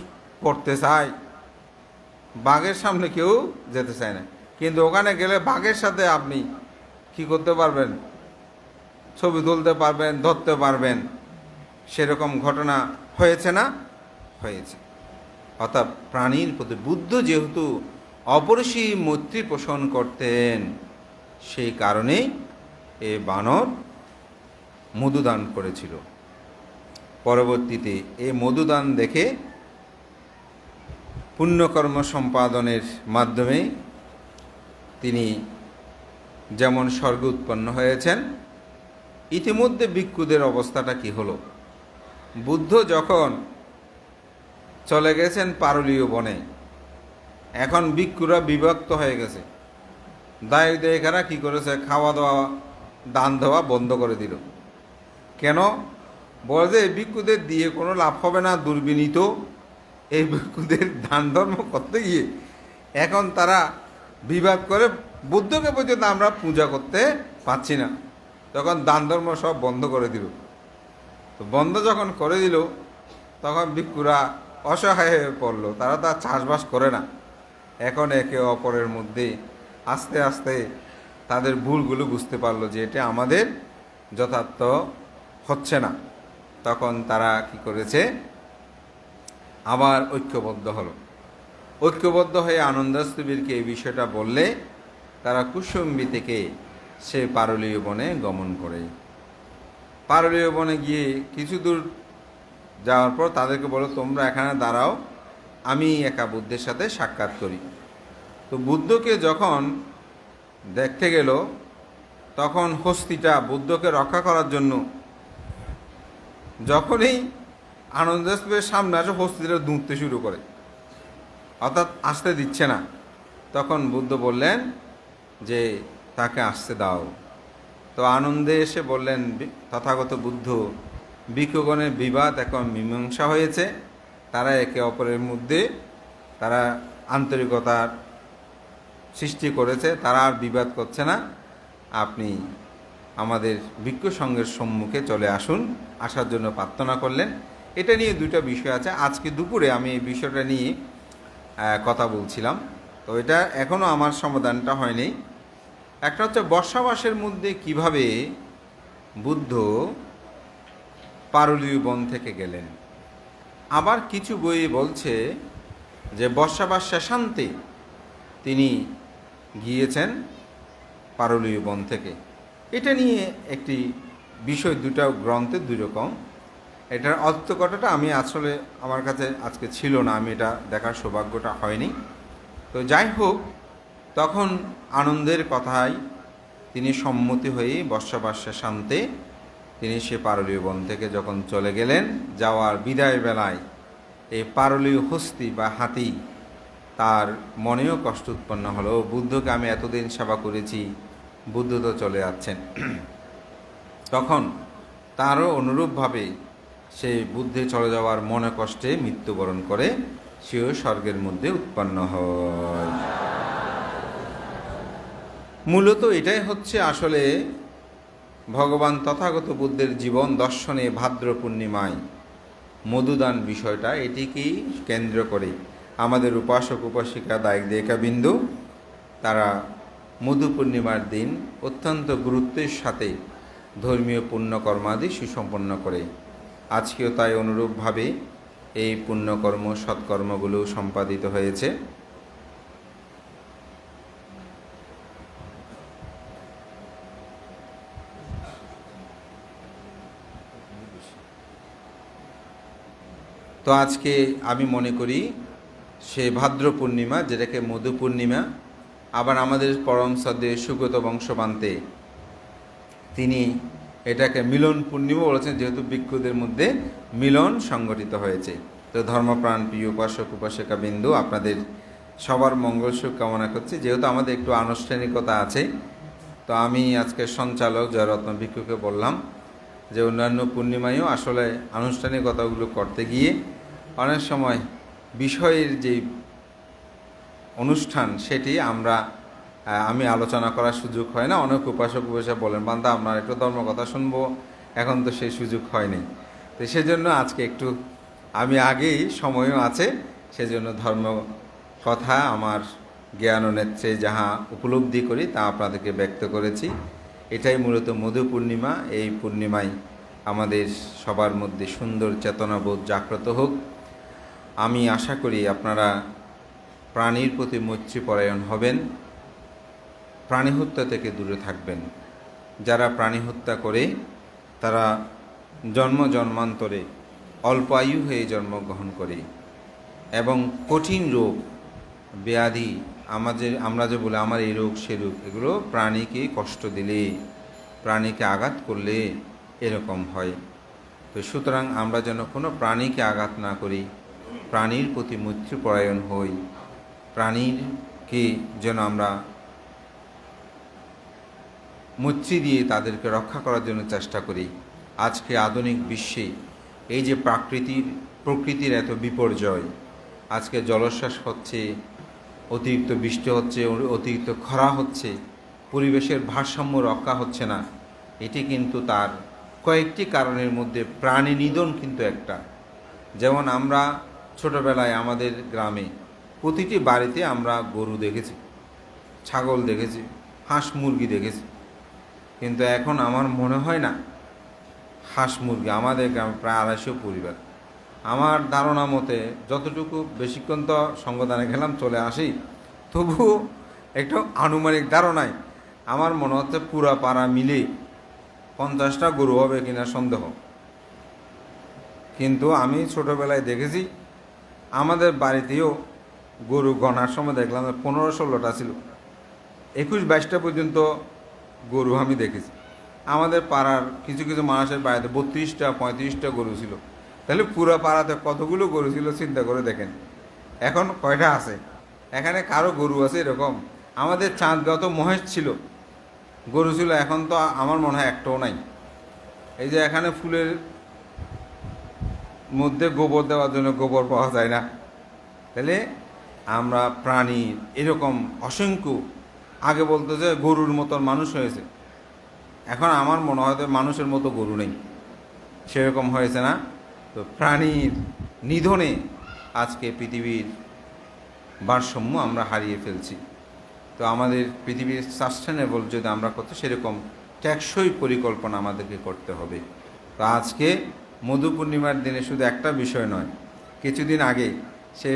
Speaker 1: পড়তে চায়, বাঘের সামনে কেউ যেতে চায় না, কিন্তু ওখানে গেলে বাঘের সাথে আপনি কি করতে পারবেন, ছবি তুলতে পারবেন, ধরতে পারবেন। সেরকম ঘটনা হয়েছে না? হয়েছে। অর্থাৎ প্রাণীর প্রতি বুদ্ধ যেহেতু অপরিসীম মৈত্রী পোষণ করতেন, সেই কারণেই এ বানর মধুদান করেছিল। পরবর্তীতে এই মধুদান দেখে পুণ্যকর্ম সম্পাদনের মাধ্যমে তিনি যেমন স্বর্গে উৎপন্ন হয়েছেন, ইতিমধ্যে ভিক্ষুদের অবস্থাটা কি হলো? বুদ্ধ যখন চলে গেছেন পারুলীয় বনে, এখন ভিক্ষুরা বিভক্ত হয়ে গেছে। দায় দেয়কারা কি করেছে? খাওয়া দাওয়া, দান দেওয়া বন্ধ করে দিল। কেন? বলে যে ভিক্ষুদের দিয়ে কোনো লাভ হবে না, দুর্বিনীত এই ভিক্ষুদের দান ধর্ম করতে গিয়ে এখন তারা বিবাদ করে বুদ্ধকে পর্যন্ত আমরা পূজা করতে পারছি না। তখন দান ধর্ম সব বন্ধ করে দিল। তো বন্ধ যখন করে দিল, তখন ভিক্ষুরা অসহায় হয়ে পড়লো। তারা তো আর চাষবাস করে না। এখন একে অপরের মধ্যে আস্তে আস্তে তাদের ভুলগুলো বুঝতে পারলো যে এটা আমাদের যথার্থ হচ্ছে না। তখন তারা কি করেছে? আবার ঐক্যবদ্ধ হলো। ঐক্যবদ্ধ হয়ে আনন্দস্তবীরকে এই বিষয়টা বললে তারা কুসুম্বী থেকে সে পারুলীয় বনে গমন করে। পারুলীয় বনে গিয়ে কিছু দূর যাওয়ার পর তাদেরকে বলো, তোমরা এখানে দাঁড়াও, আমি একা বুদ্ধের সাথে সাক্ষাৎ করি। তো বুদ্ধকে যখন দেখতে গেল, তখন হস্তিটা বুদ্ধকে রক্ষা করার জন্য যখনই আনন্দস্তবীরের সামনে আসে, হস্তিটা দুঁততে শুরু করে, অর্থাৎ আসতে দিচ্ছে না। তখন বুদ্ধ বললেন যে তাকে আসতে দাও। তো আনন্দে এসে বললেন, তথাগত বুদ্ধ, ভিক্ষুগণের বিবাদ এখন মীমাংসা হয়েছে, তারা একে অপরের মধ্যে তারা আন্তরিকতার সৃষ্টি করেছে, তারা আর বিবাদ করছে না। আপনি আমাদের ভিক্ষু সংঘের সম্মুখে চলে আসুন। আসার জন্য প্রার্থনা করলেন। এটা নিয়ে দুটো বিষয় আছে। আজকে দুপুরে আমি এই বিষয়টা নিয়ে কথা বলছিলাম। তো এটা এখনও আমার সমাধানটা হয়নি। একটা হচ্ছে বর্ষা মাসের মধ্যে কিভাবে বুদ্ধ পারুলীয় বন থেকে গেলেন। আবার কিছু বই বলছে যে বর্ষাবাস শেষান্তে তিনি গিয়েছেন পারুলীয় বন থেকে। এটা নিয়ে একটি বিষয়, দুটা গ্রন্থে দুই রকম। এটার অর্থকথাটা আমি আসলে আমার কাছে আজকে ছিল না, আমি এটা দেখার সৌভাগ্যটা হয়নি। তো যাই হোক, তখন আনন্দের কথায় তিনি সম্মতি হয়ে বর্ষাবাস শেষান্তে তিনি সে পারুলীয় বন থেকে যখন চলে গেলেন, যাওয়ার বিদায় বেলায় এই পারুলীয় হস্তি বা হাতি তার মনেও কষ্ট উৎপন্ন হলো। বুদ্ধকে আমি এতদিন সেবা করেছি, বুদ্ধ তো চলে যাচ্ছেন। তখন তারও অনুরূপভাবে সে বুদ্ধে চলে যাওয়ার মনে কষ্টে মৃত্যুবরণ করে, সেও স্বর্গের মধ্যে উৎপন্ন হয়। মূলত এটাই হচ্ছে আসলে ভগবান তথাগত বুদ্ধের জীবন দর্শনে ভাদ্র পূর্ণিমায় মধুদান বিষয়টা, এটিকেই কেন্দ্র করে আমাদের উপাসক উপাসিকা দায়িক দেয়িকাবিন্দু তারা মধু পূর্ণিমার দিন অত্যন্ত গুরুত্বের সাথে ধর্মীয় পুণ্যকর্মাদি সুসম্পন্ন করে। আজকেও তাই অনুরূপভাবে এই পুণ্যকর্ম সৎকর্মগুলো সম্পাদিত হয়েছে। তো আজকে আমি মনে করি সে ভাদ্র পূর্ণিমা, যেটাকে মধু পূর্ণিমা, আবার আমাদের পরম শ্রদ্ধেয় সুগত বংশবান্তে তিনি এটাকে মিলন পূর্ণিমা বলেছেন, যেহেতু ভিক্ষুদের মধ্যে মিলন সংগঠিত হয়েছে। তো ধর্মপ্রাণ প্রিয় উপাসক উপাসিকা বিন্দু, আপনাদের সবার মঙ্গল সুখ কামনা করছি। যেহেতু আমাদের একটু আনুষ্ঠানিকতা আছে, তো আমি আজকে সঞ্চালক জয়রত্ন ভিক্ষুকে বললাম যে অন্যান্য পূর্ণিমায়ও আসলে আনুষ্ঠানিকতাগুলো করতে গিয়ে অনেক সময় বিষয়ের যে অনুষ্ঠান সেটি আমি আলোচনা করার সুযোগ হয় না। অনেক উপাসক উপাসক বলেন, বান্দা আপনার একটু ধর্মকথা শুনবো, এখন তো সেই সুযোগ হয়নি। তো সেজন্য আজকে একটু আমি আগেই সময়ও আছে, সেজন্য ধর্ম কথা আমার জ্ঞান ও নেত্রে যাহা উপলব্ধি করি তা আপনাদেরকে ব্যক্ত করেছি। এটাই মূলত মধু পূর্ণিমা। এই পূর্ণিমায় আমাদের সবার মধ্যে সুন্দর চেতনাবোধ জাগ্রত হোক। আমি আশা করি আপনারা প্রাণীর প্রতি মৈত্রীপরায়ণ হবেন, প্রাণী হত্যা থেকে দূরে থাকবেন। যারা প্রাণী হত্যা করে তারা জন্মান্তরে অল্প আয়ু হয়ে জন্মগ্রহণ করে এবং কঠিন রোগ ব্যাধি আমরা যে বলে আমার এই রোগ সে রোগ, এগুলো প্রাণীকে কষ্ট দিলে, প্রাণীকে আঘাত করলে এরকম হয়। তো সুতরাং আমরা যেন কোনো প্রাণীকে আঘাত না করি, প্রাণীর প্রতি মৈত্রীপরায়ণ হই, প্রাণীকে যেন আমরা মৈত্রী দিয়ে তাদেরকে রক্ষা করার জন্য চেষ্টা করি। আজকে আধুনিক বিশ্বে এই যে প্রকৃতির এত বিপর্যয়, আজকে জলোচ্ছ্বাস হচ্ছে, অতিরিক্ত বৃষ্টি হচ্ছে, অতিরিক্ত খরা হচ্ছে, পরিবেশের ভারসাম্য রক্ষা হচ্ছে না, এটি কিন্তু তার কয়েকটি কারণের মধ্যে প্রাণী নিধন কিন্তু একটা। যেমন আমরা ছোটোবেলায় আমাদের গ্রামে প্রতিটি বাড়িতে আমরা গরু দেখেছি, ছাগল দেখেছি, হাঁস মুরগি দেখেছি, কিন্তু এখন আমার মনে হয় না হাঁস মুরগি আমাদের গ্রামে প্রায় 250 পরিবার। আমার ধারণা মতে যতটুকু, বেশিক্ষণ তো সঙ্গদানে গেলাম চলে আসি, তবু একটু আনুমানিক ধারণায় আমার মনে হচ্ছে পুরা পাড়া মিলে 50টা গরু হবে কিনা সন্দেহ। কিন্তু আমি ছোটোবেলায় দেখেছি আমাদের বাড়িতেও গরু গণার সময় দেখলাম 15-16টা ছিল, 21-22টা পর্যন্ত গরু আমি দেখেছি। আমাদের পাড়ার কিছু কিছু মানুষের বাড়িতে 32টা 35টা গরু ছিল। তাহলে পুরো পাড়াতে কতগুলো গরু ছিল চিন্তা করে দেখেন। এখন কয়টা আছে? এখানে কারো গরু আছে এরকম? আমাদের চাঁদগাঁও তো মহেশ ছিল, গরু ছিল, এখন তো আমার মনে হয় একটাও নাই। এই যে এখানে ফুলের মধ্যে গোবর দেওয়ার জন্য গোবর পাওয়া যায় না। তাহলে আমরা প্রাণী এরকম অসংখ্য, আগে বলতো যে গরুর মতন মানুষ হয়েছে, এখন আমার মনে হয় তো মানুষের মতো গরু নেই, সেরকম হয়েছে না? তো প্রাণীর নিধনে আজকে পৃথিবীর ভারসাম্য আমরা হারিয়ে ফেলছি। তো আমাদের পৃথিবীর সাস্টেনেবল যদি আমরা করতে, সেরকম টেকসই পরিকল্পনা আমাদেরকে করতে হবে। তো আজকে মধু পূর্ণিমার দিনে শুধু একটা বিষয় নয়, কিছুদিন আগে সে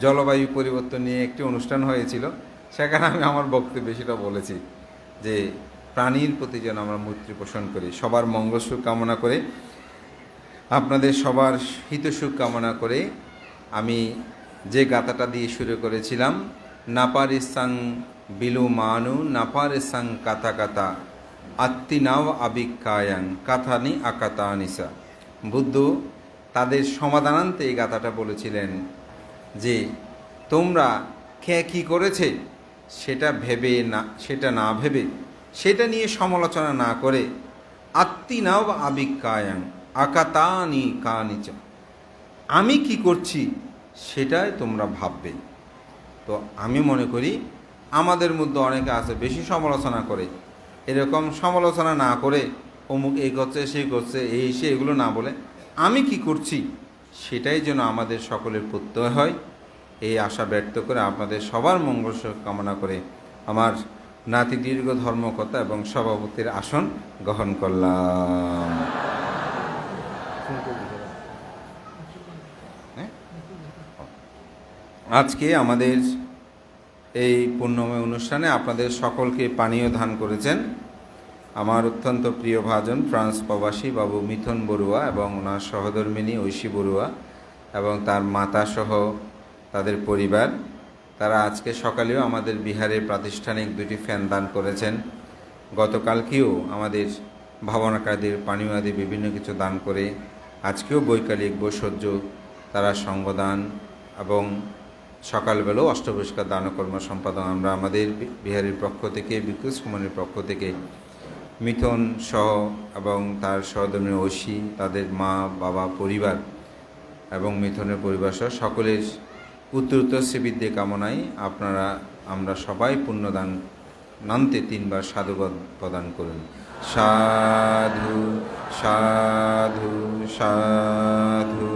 Speaker 1: জলবায়ু পরিবর্তন নিয়ে একটি অনুষ্ঠান হয়েছিল, সেখানে আমি আমার বক্তব্যে সেটা বলেছি যে প্রাণীর প্রতি যেন আমরা মৈত্রী পোষণ করি। সবার মঙ্গল সুখ কামনা করে, আপনাদের সবার হিতসুখ কামনা করে আমি যে গাথাটা দিয়ে শুরু করেছিলাম, নাপারিসাং বিলু মানু নাপারিসাং কাথা কাথা আত্মিনাও আবিকায়াং কাথানি আকাতা নিসা। বুদ্ধ তাদের সমাধানান্তে এই গাথাটা বলেছিলেন যে তোমরা কে কী করেছে সেটা না ভেবে, সেটা নিয়ে সমালোচনা না করে, আত্মিনাও আবিকায়াং আকাতানি কানিচ, আমি কি করছি সেটাই তোমরা ভাববে। তো আমি মনে করি আমাদের মধ্যে অনেকে আছে বেশি সমালোচনা করে, এরকম সমালোচনা না করে অমুক এই করছে সেই করছে এই সে এগুলো না বলে আমি কি করছি সেটাই যেন আমাদের সকলের প্রত্যয় হয়, এই আশা ব্যক্ত করে আপনাদের সবার মঙ্গল কামনা করে আমার নাতি দীর্ঘ ধর্মকথা এবং সভাপতির আসন গ্রহণ করলাম। আজকে আমাদের এই পুণ্যময় অনুষ্ঠানে আপনাদের সকলকে পানীয় দান করেছেন আমার অত্যন্ত প্রিয় ভাজন ফ্রান্স প্রবাসী বাবু মিথুন বড়ুয়া এবং ওনার সহধর্মিনী ঐশী বড়ুয়া এবং তার মাতাসহ তাদের পরিবার। তারা আজকে সকালেও আমাদের বিহারে প্রাতিষ্ঠানিক 2টি ফ্যান দান করেছেন। গতকালকেও আমাদের ভাবনাকারীদের পানীয় আদি বিভিন্ন কিছু দান করে আজকেও বৈকালিক বৈষজ্য তারা সঙ্গদান এবং সকালবেলাও অষ্টপুরস্কার দানকর্ম সম্পাদন আমরা আমাদের বিহারের পক্ষ থেকে, বিকুশ কুমারের পক্ষ থেকে মিথুন সহ এবং তার সহধর্মী ঐশী, তাদের মা বাবা পরিবার এবং মিথুনের পরিবার সহ সকলের উত্তরোত্তর শ্রীবৃদ্ধি কামনায় আমরা সবাই পুণ্যদান নান্তে 3 বার সাধুবাদ প্রদান করুন। সাধু সাধু সাধু।